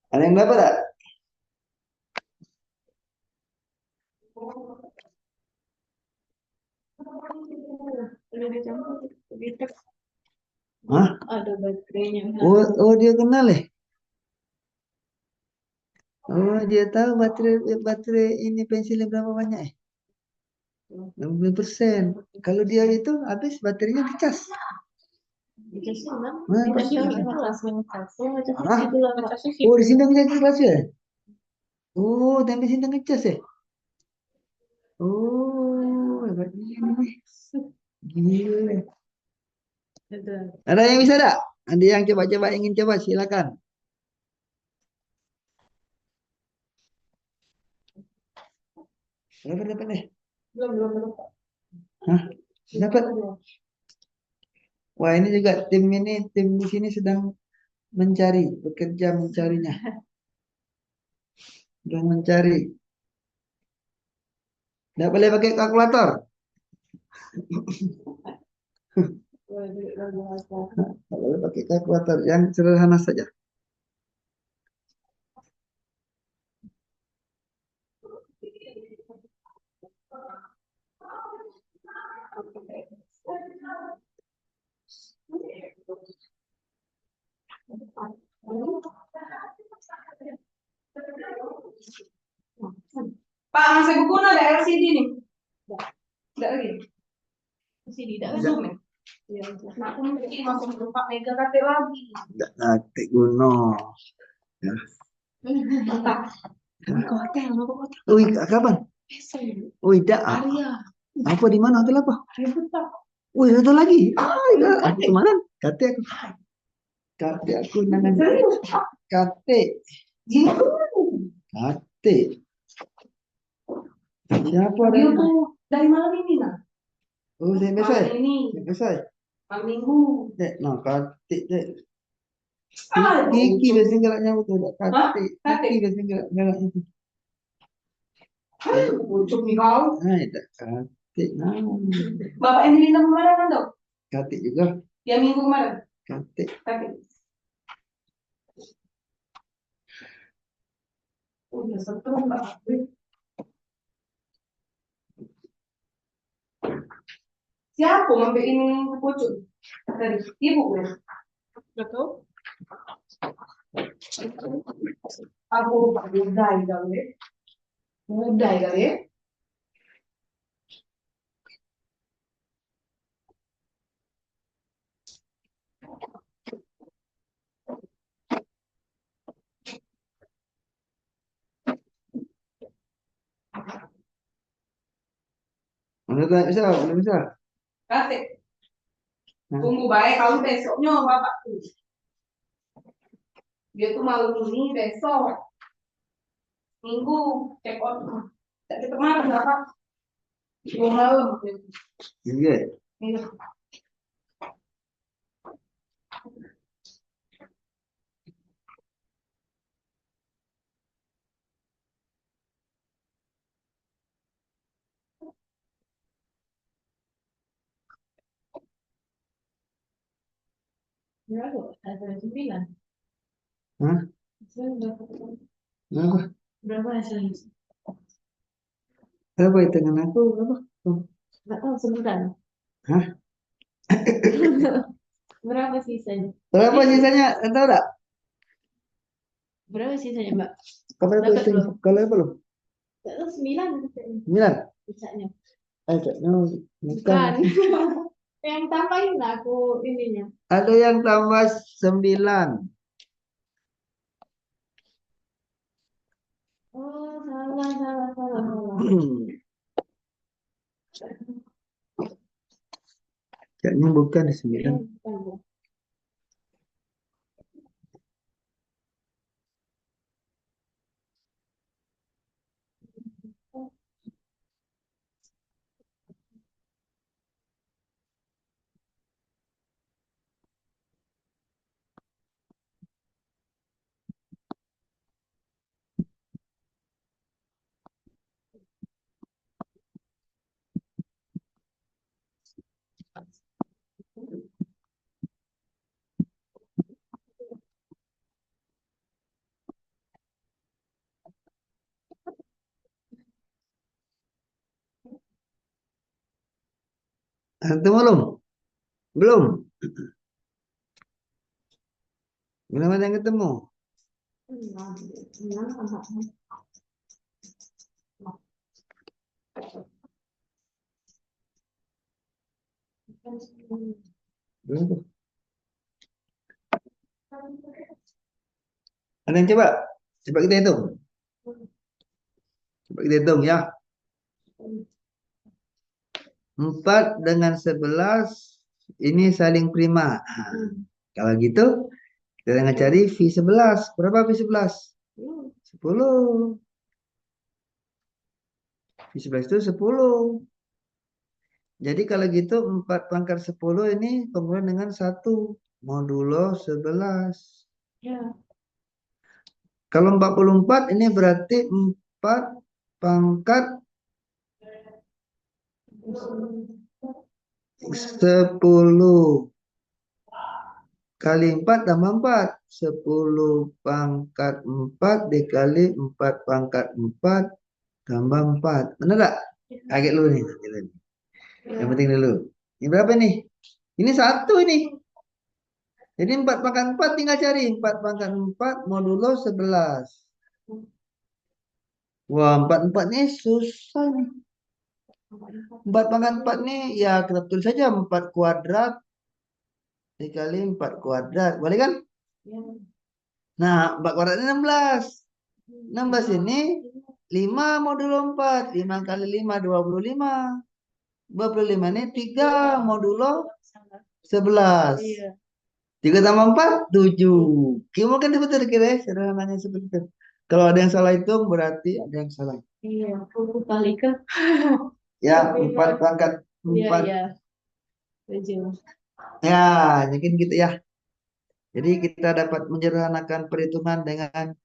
ada yang dapat tak?
Udah dicampur, dites.
Hah?
Ada baterainya.
Oh, dia kenal ya? Oh, dia tahu baterai baterai ini pensilnya berapa banyak ya? 60%. Kalau dia itu habis baterainya dicas.
Dikasih kan?
Nah,
Dikasih
pasti.
orang langsung ngecasnya, ngecasnya
Hah?
gitu lah, Mbak.
Oh, di sini bisa dicas ya? Oh, sampai sini ngecas ya? Oh, hebat ini. Gila.
Itu.
Ada yang bisa tak? Ada yang coba-coba ingin coba silakan. Berapa dapat deh?
Belum.
Hah? Dapat? Wah, ini juga tim di sini sedang mencari, bekerja mencarinya. Sedang mencari. Tidak boleh pakai kalkulator. Tidak boleh pakai kalkulator. Yang sederhana saja.
Pak, masih buku ada LCD nih. Enggak lagi.
Masih tidak kan?
Tidak.
Zoom ya? Iya. Nah, aku nanti masuk 4 mega KT lagi.
Tidak nanti gunung. Ya.
Mantap.
Ke hotel, mau ke hotel.
Wih, kapan?
Besok.
Wih, tidak.
Arya.
Apa di mana? Hotel apa?
Arya Buta.
Wih, satu lagi. Iya. Kemana? Kate aku. Kate aku nangan.
Serius?
Kate.
Gini.
Kate. Siapa ada?
Dia tuh dari malam ini nah.
Oh, saya biasa.
Malam ini.
Saya biasa.
Malam minggu.
Dek, no, Kate. Dek.
Ah,
Kiki biasa galaknya betul. Dek.
Hah?
Kate.
Kate?
Kiki biasa galaknya itu.
Aduh, pucuk nih kau.
Hai, dek. Kate. Nah.
Bapak yang diminta kemarin kan dok?
Kate juga.
Yang minggu kemarin.
Kate.
Tapi. Udah setrum mbak. Siapa ngambilin pucuk? Dari ibu ya? Betul. Aku lupa budai kali ya. Budai kali ya.
Mana tak bisa? Belum bisa.
Kasih.
Nah.
Tunggu baik kalau besoknya bapak tuh. Dia tuh malam ini besok. Minggu check out. Tapi kemarin berapa? 2 malam.
Iya.
Iya.
Berapa? Ada 9.
Hah?
Berapa?
Berapa?
Berapa hasilnya?
Berapa hitungan aku? Berapa? Oh.
Nggak tahu, sebentar.
Hah?
Berapa sisanya?
Berapa sisanya? Tahu tak?
Berapa sisanya, Mbak?
Kalau itu
Dapat
hitung.
belum?
Kalau belum?
Nggak tahu, 9 katanya.
9.
Sisanya.
No,
Bukan.
bukan.
Yang tambahin lah aku ininya.
Ada yang tambah 9.
Oh, salah.
Kayaknya bukan
Ini
9.
bukan.
Antum belum? Belum? Belum ada yang ketemu?
Enam. Enam tambah enam.
Belum tuh. Ada yang coba? Coba kita hitung. Coba kita hitung ya. 4 dengan 11 ini saling prima. Nah, kalau gitu kita tinggal cari V11. Berapa V11? 10. V11 itu 10. Jadi kalau gitu 4 pangkat 10 ini kemudian dengan 1 modulo 11.
Ya.
Kalau 44 ini berarti 4 pangkat 10 kali 4 tambah 4. 10 pangkat 4 dikali 4 pangkat 4 tambah 4. Benar tak? Kaget dulu nih. Yang penting dulu. Ini berapa nih? Ini 1 ini. Jadi 4 pangkat 4 tinggal cari. 4 pangkat 4 modulo 11. Wah, 4 ini susah nih. 4 pangkat 4 nih ya kita tulis saja 4 kuadrat dikali 4 kuadrat. Boleh kan?
Ya.
Nah, 4 kuadrat ini 16. 16 ini 5 modulo 4. 5 kali 5 25. 25 ini 3 modulo 11.
Iya.
3 tambah 4, 7. Gimana kan betul kira sederhananya seperti itu. Kalau ada yang salah hitung berarti ada yang salah.
Iya. Aku kali ke.
Ya, 4 pangkat
Iya,
4.
iya. Tujuh.
Ya, mungkin gitu ya. Jadi kita dapat menyederhanakan perhitungan dengan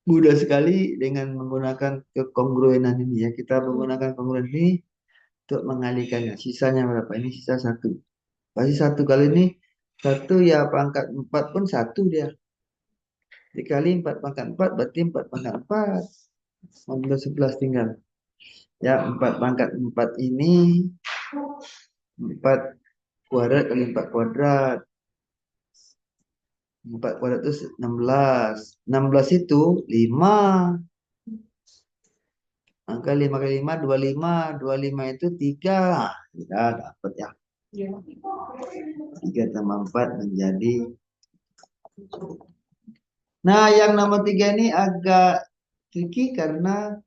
mudah sekali dengan menggunakan kekongruenan ini ya. Kita menggunakan kongruen ini untuk mengalikannya. Sisanya berapa? Ini sisa 1. Pasti 1 kali ini 1 ya pangkat 4 pun 1 dia. Dikali 4 pangkat 4 berarti 4 pangkat 4. Modulo 11 tinggal. Ya 4 pangkat 4 ini 4 kuadrat kali 4 kuadrat. 4 kuadrat itu 16. 16 itu 5. Angka 5 kali 5, 25. 25 itu 3. Kita dapat ya.
Iya.
3 tambah 4 menjadi. Nah, yang nomor 3 ini agak tricky karena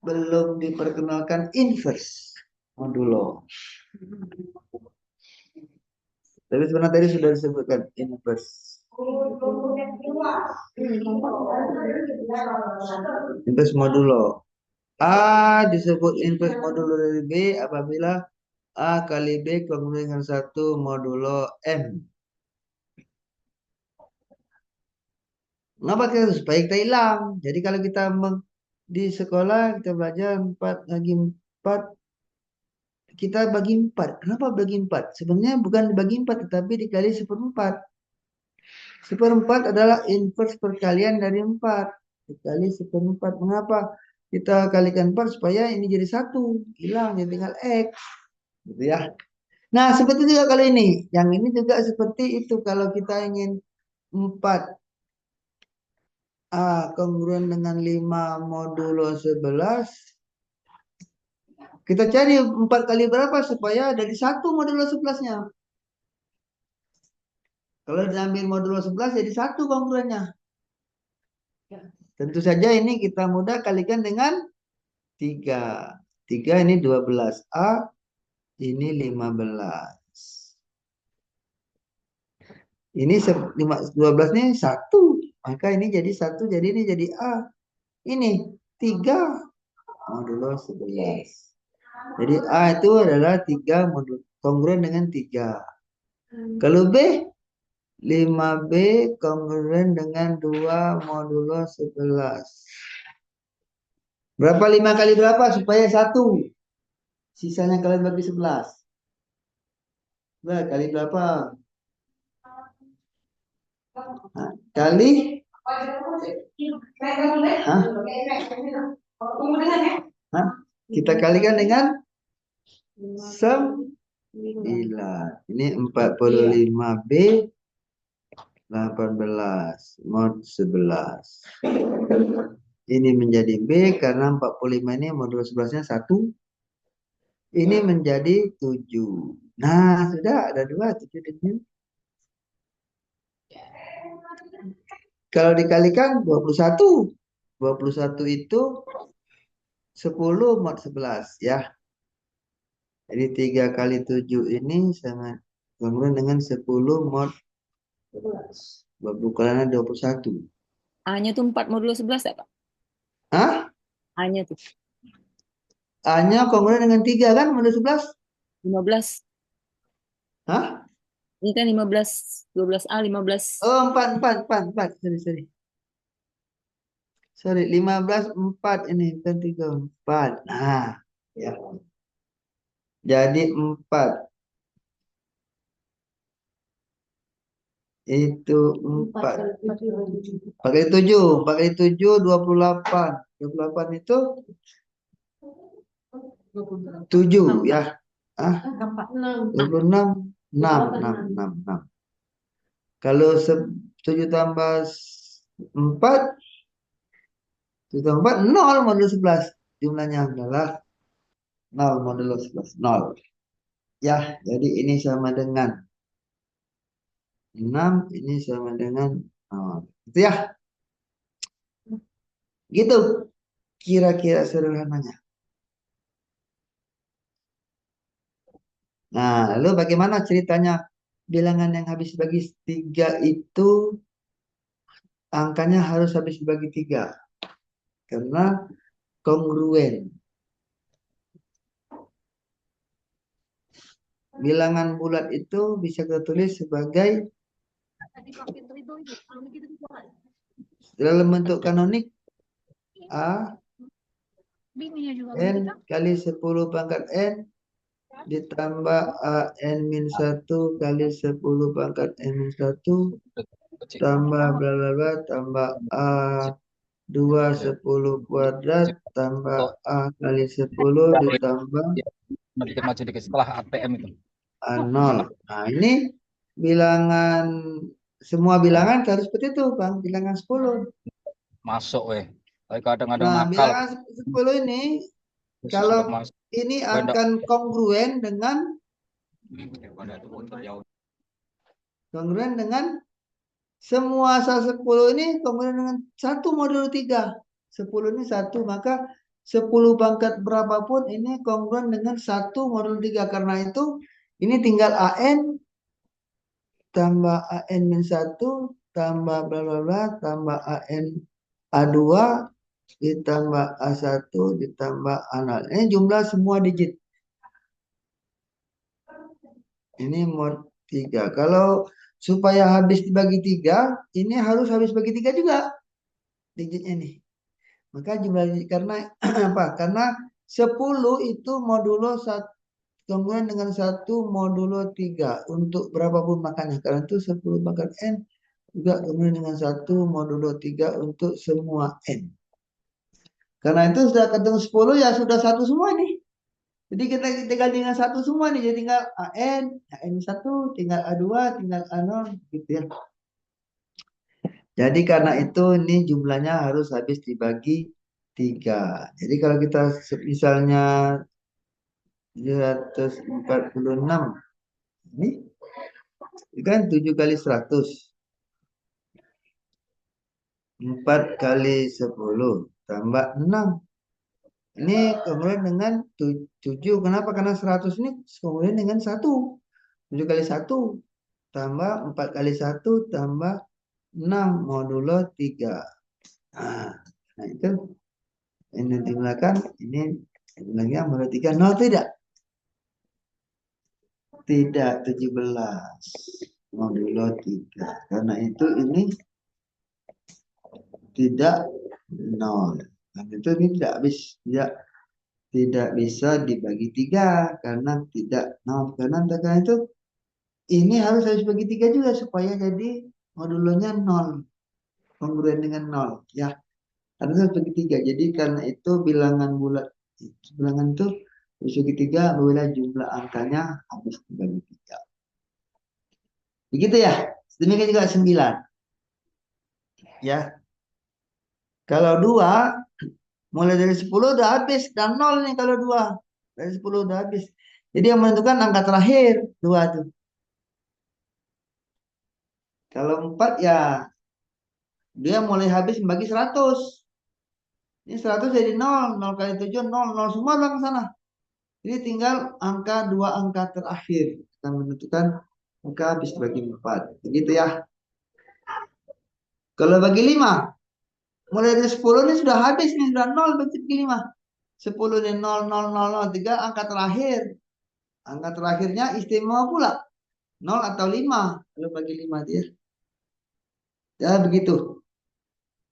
belum diperkenalkan inverse modulo. Tapi sebenarnya tadi sudah disebutkan inverse. Inverse modulo. A disebut inverse modulo dari B apabila A kali B kongruen dengan 1 modulo M. Kenapa kita supaya kita hilang? Jadi kalau kita di sekolah kita belajar 4 lagi 4 kita bagi 4. Kenapa bagi 4? Sebenarnya bukan dibagi 4 tetapi dikali 1/4. 1/4 adalah inverse perkalian dari 4 dikali 1/4. Mengapa? Kita kalikan 4 supaya ini jadi 1. Hilang jadi tinggal X. Gitu ya. Nah, seperti juga kalau ini. Yang ini juga seperti itu. Kalau kita ingin 4 A kongruen dengan 5 modulo 11. Kita cari 4 kali berapa supaya dari 1 modulo 11-nya. Kalau diambil modulo 11 jadi 1 kongruennya. Tentu saja ini kita mudah kalikan dengan 3. 3 ini 12. A ini 15. Ini 12 ini 1. Maka ini jadi 1. Jadi ini jadi A. Ini 3 modulo 11. Jadi A itu adalah 3 modulo kongruen dengan 3. Kalau B 5B kongruen dengan 2 modulo 11. Berapa 5 kali berapa supaya 1? Sisanya kalian bagi 11. Nah, kali berapa? Nah, kali Hah? Hah? Kita kalikan dengan 9. Ini 45B 18 mod 11. Ini menjadi B karena 45 ini modulo 11-nya 1. Ini menjadi 7. Nah, sudah ada 2 7 ini. Kalau dikalikan 21. 21 itu 10 mod 11 ya. Jadi 3 kali 7 ini sama kemudian dengan 10 mod 20 21.
A-nya tuh 4 modulo 11 ya, Pak?
Hah?
A-nya tuh
A-nya kemudian dengan 3 kan mod 11?
15.
Hah?
Ini kan 15, 12A, 15.
Oh, 4. Sorry, 15 4 ini kan 3 4. Nah, ya. Jadi 4 itu 4. Pakai 7, 28. 28 itu 7 ya. Ah, 26 6. Kalau 7 tambah 4 7 tambah 4 0 modulo 11. Jumlahnya adalah 0 modulo 11 0. Ya, jadi ini sama dengan 6, ini sama dengan 0. Itu ya. Gitu kira-kira sederhananya. Nah, lalu bagaimana ceritanya bilangan yang habis dibagi 3 itu angkanya harus habis dibagi 3 karena kongruen. Bilangan bulat itu bisa kita tulis sebagai dalam bentuk kanonik A N kali 10 pangkat N ditambah AN min 1 kali 10 pangkat N min 1 tambah bla bla bla tambah A 2 10 kuadrat tambah A kali 10 ditambah
Sedikit maju dikit setelah ATM itu.
A0. Nah, ini bilangan semua bilangan harus seperti itu, Bang. Bilangan 10.
Masuk weh. Tapi kadang-kadang
Nah,
nakal.
bilangan 10 ini kalau
Masuk.
ini akan kongruen dengan semua asal 10 ini kongruen dengan 1 modulo 3. 10 ini 1, maka 10 pangkat berapapun ini kongruen dengan 1 modulo 3. Karena itu ini tinggal AN tambah AN min 1 tambah bla bla bla tambah AN A2 ditambah A1 ditambah A0. Ini jumlah semua digit. Ini mod 3. Kalau supaya habis dibagi 3, ini harus habis bagi 3 juga digitnya nih. Maka jumlah digit karena apa? Karena 10 itu modulo 1 kemudian dengan 1 modulo 3 untuk berapapun makanya. Karena itu 10 pangkat N juga kemudian dengan 1 modulo 3 untuk semua N. Karena itu sudah ketemu 10 ya sudah 1 semua nih. Jadi kita tinggal dengan 1 semua nih. Jadi tinggal AN1, tinggal A2, tinggal A0 gitu ya. Jadi karena itu ini jumlahnya harus habis dibagi 3. Jadi kalau kita misalnya 746 ini kan 7 kali 100 4 kali 10 tambah 6. Ini kemudian dengan 7. Kenapa? Karena 100 ini kemudian dengan 1. 7 kali 1 tambah 4 kali 1 tambah 6 modulo 3. Nah itu ini dimulakan ini lagi modulo 3 0 tidak? Tidak 17 modulo 3. Karena itu ini tidak 0. Dan itu ini tidak bisa dibagi 3 karena tidak 0. Karena itu ini harus bagi 3 juga supaya jadi modulonya 0. Kongruen dengan 0 ya. Harus bagi 3. Jadi karena itu bilangan bulat bilangan itu segitiga apabila jumlah angkanya habis dibagi 3. Begitu ya. Demikian juga 9. Ya. Kalau 2 mulai dari 10 udah habis dan 0 nih kalau 2. Dari 10 udah habis. Jadi yang menentukan angka terakhir 2 tuh. Kalau 4 ya dia mulai habis membagi 100. Ini 100 jadi 0, 0 kali 7 0, 0 semua udah ke sana. Ini tinggal angka 2 angka terakhir yang menentukan angka habis bagi 4. Begitu ya. Kalau bagi 5 mulai dari 10 ini sudah habis nih, sudah 0 bagi 5. 10 ini 0, 0, 0, 0, 3 angka terakhir. Angka terakhirnya istimewa pula. 0 atau 5. Kalau bagi 5 dia. Ya begitu.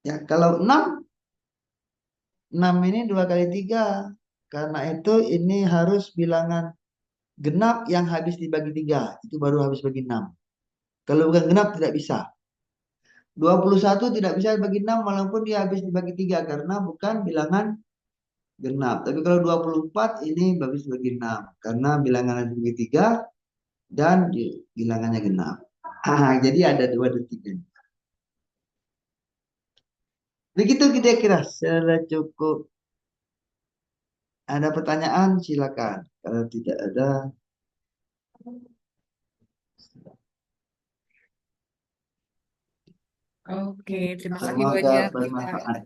Ya kalau 6 ini 2 kali 3. Karena itu ini harus bilangan genap yang habis dibagi 3. Itu baru habis bagi 6. Kalau bukan genap tidak bisa. 21 tidak bisa dibagi 6 walaupun dia habis dibagi 3 karena bukan bilangan genap. Tapi kalau 24 ini habis bagi 6 karena bilangan habis bagi 3 dan bilangannya genap. Jadi ada 2 dan 3. Begitu kira-kira. Sudah cukup. Ada pertanyaan silakan. Kalau tidak ada,
Oke, terima kasih
semoga
banyak.
bermanfaat.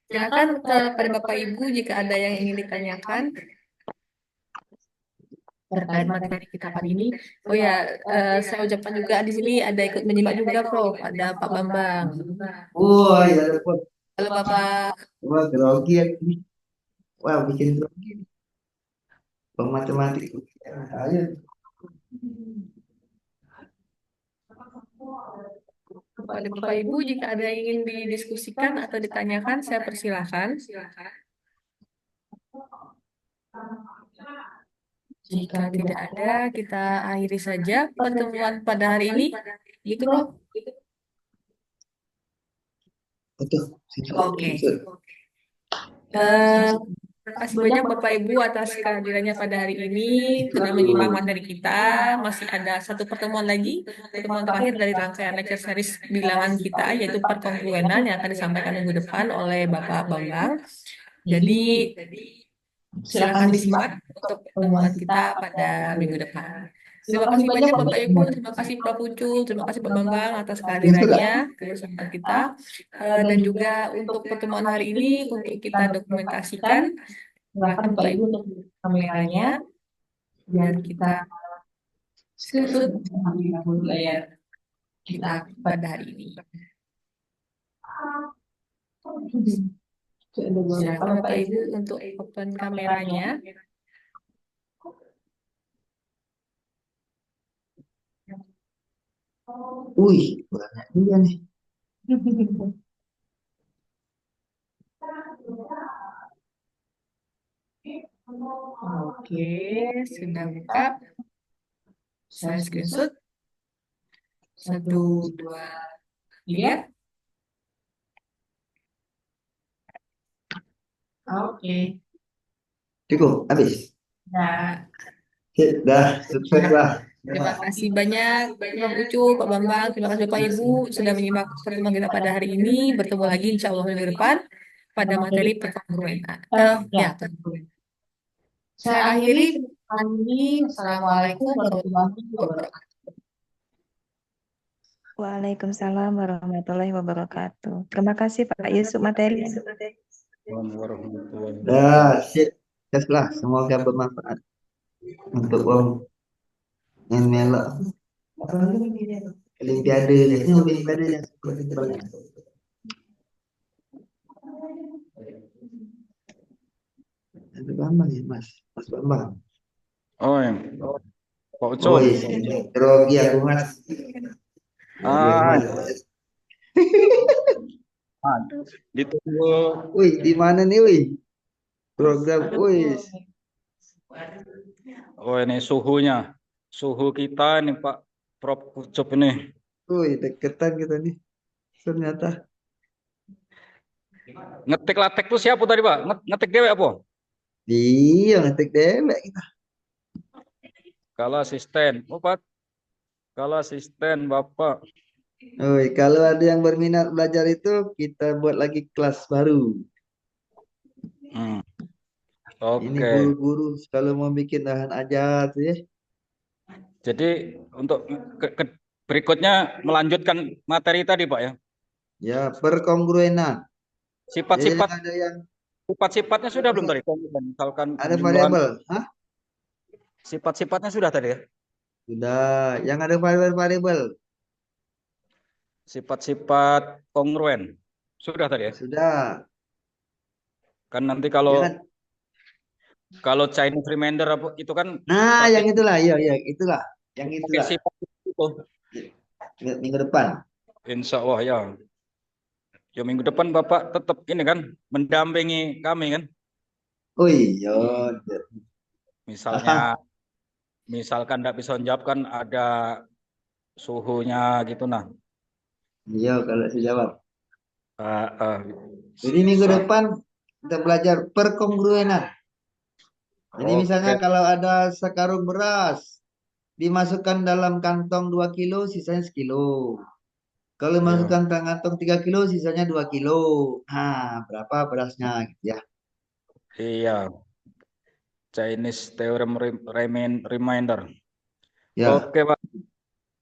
Silakan kepada Bapak Ibu jika ada yang ingin ditanyakan terkait materi kita hari ini. Oh ya, saya ucapkan juga di sini ada ikut menyimak juga, Prof. Ada Pak Bambang.
Wah, ya repot.
Halo Bapak.
Wah, grogi aku. Wah, bikin grogi. Matematik. Ayo.
Kepada Bapak Ibu jika ada yang ingin didiskusikan atau ditanyakan, saya persilahkan. Jika tidak ada, kita akhiri saja pertemuan pada hari ini. Gitu, Prof.
Betul.
Oke. Terima kasih banyak Bapak Ibu atas kehadirannya pada hari ini sudah menyimak materi kita. Masih ada satu pertemuan lagi, pertemuan terakhir dari rangkaian lecture series bilangan kita, yaitu perkongruenan yang akan disampaikan minggu depan oleh Bapak Bambang. Jadi silakan disimak untuk pertemuan kita pada minggu depan. Terima kasih banyak Bapak Ibu, terima kasih Prof. Ucul, terima kasih Pak Bambang atas kehadirannya kebersamaan kita. Dan juga untuk pertemuan hari ini untuk kita dokumentasikan, silakan Bapak Ibu untuk kameranya biar kita screenshot layar kita pada hari ini. Silakan Bapak Ibu untuk open kameranya.
Wih, banyak juga nih.
Oke, sudah buka. Saya screenshot. 1, 2, 3. Oke.
Cukup, habis.
Nah,
Dah, sukses lah.
terima kasih banyak Prof. Ucu, Pak Bambang, terima kasih Bapak Ibu sudah menyimak pertemuan kita pada hari ini. Bertemu lagi insya Allah minggu depan pada materi perkongruenan. Perkongruenan. Saya akhiri. Assalamualaikum warahmatullahi wabarakatuh.
Waalaikumsalam warahmatullahi wabarakatuh. Terima kasih Pak Yusuf materi.
Dah, sukses lah. Semoga bermanfaat untuk yang melok. Olimpiade, ini olimpiade yang banyak. Ada Bambang ya, Mas Bambang.
Oh, yang Pak
Oh,
Ucul.
grogi aku, Mas.
Ah, ditunggu.
Wih, di mana nih, wih? Program, wih.
Oh, ini suhunya. Suhu kita ini Pak Prof. Ucup ini.
Wih, deketan kita nih. Ternyata.
Ngetik latek tuh siapa tadi Pak? Ngetik dewe apa?
Iya, ngetik dewek kita.
Kalau asisten, oh Pak, kalau asisten Bapak.
Oi, kalau ada yang berminat belajar itu, kita buat lagi kelas baru.
Hmm,
Ini
Oke.
guru-guru kalau mau bikin bahan ajar tuh ya.
Jadi untuk berikutnya melanjutkan materi tadi Pak ya.
Ya, perkongruenan. Jadi
Sifat-sifat
ada yang
sifat-sifatnya sudah belum tadi? Misalkan
ada
penjumlahan
variabel. Hah?
sifat-sifatnya sudah tadi ya.
Sudah. Yang ada variabel-variabel.
Sifat-sifat kongruen sudah tadi ya.
Sudah.
Kan nanti kalau
Jangan.
Chinese remainder apa itu kan
Nah, yang
pakai
itulah. Iya, iya, itulah. Yang
pakai
itulah.
sifat itu.
Minggu depan.
Insya Allah ya. Ya minggu depan Bapak tetap ini kan mendampingi kami kan.
Oh iya.
Misalnya misalkan tidak bisa menjawab kan ada suhunya gitu nah.
Iya, kalau saya jawab.
Eh, eh,
Jadi minggu
sa-
depan kita belajar perkongruenan. Jadi misalnya
Oke,
kalau ada sekarung beras, dimasukkan dalam kantong 2 kilo, sisanya sekilo. Kalau
ya,
masukkan dalam kantong 3 kilo, sisanya 2 kilo. Nah, berapa berasnya gitu ya.
iya. Chinese Theorem Reminder.
Ya,
Oke Pak.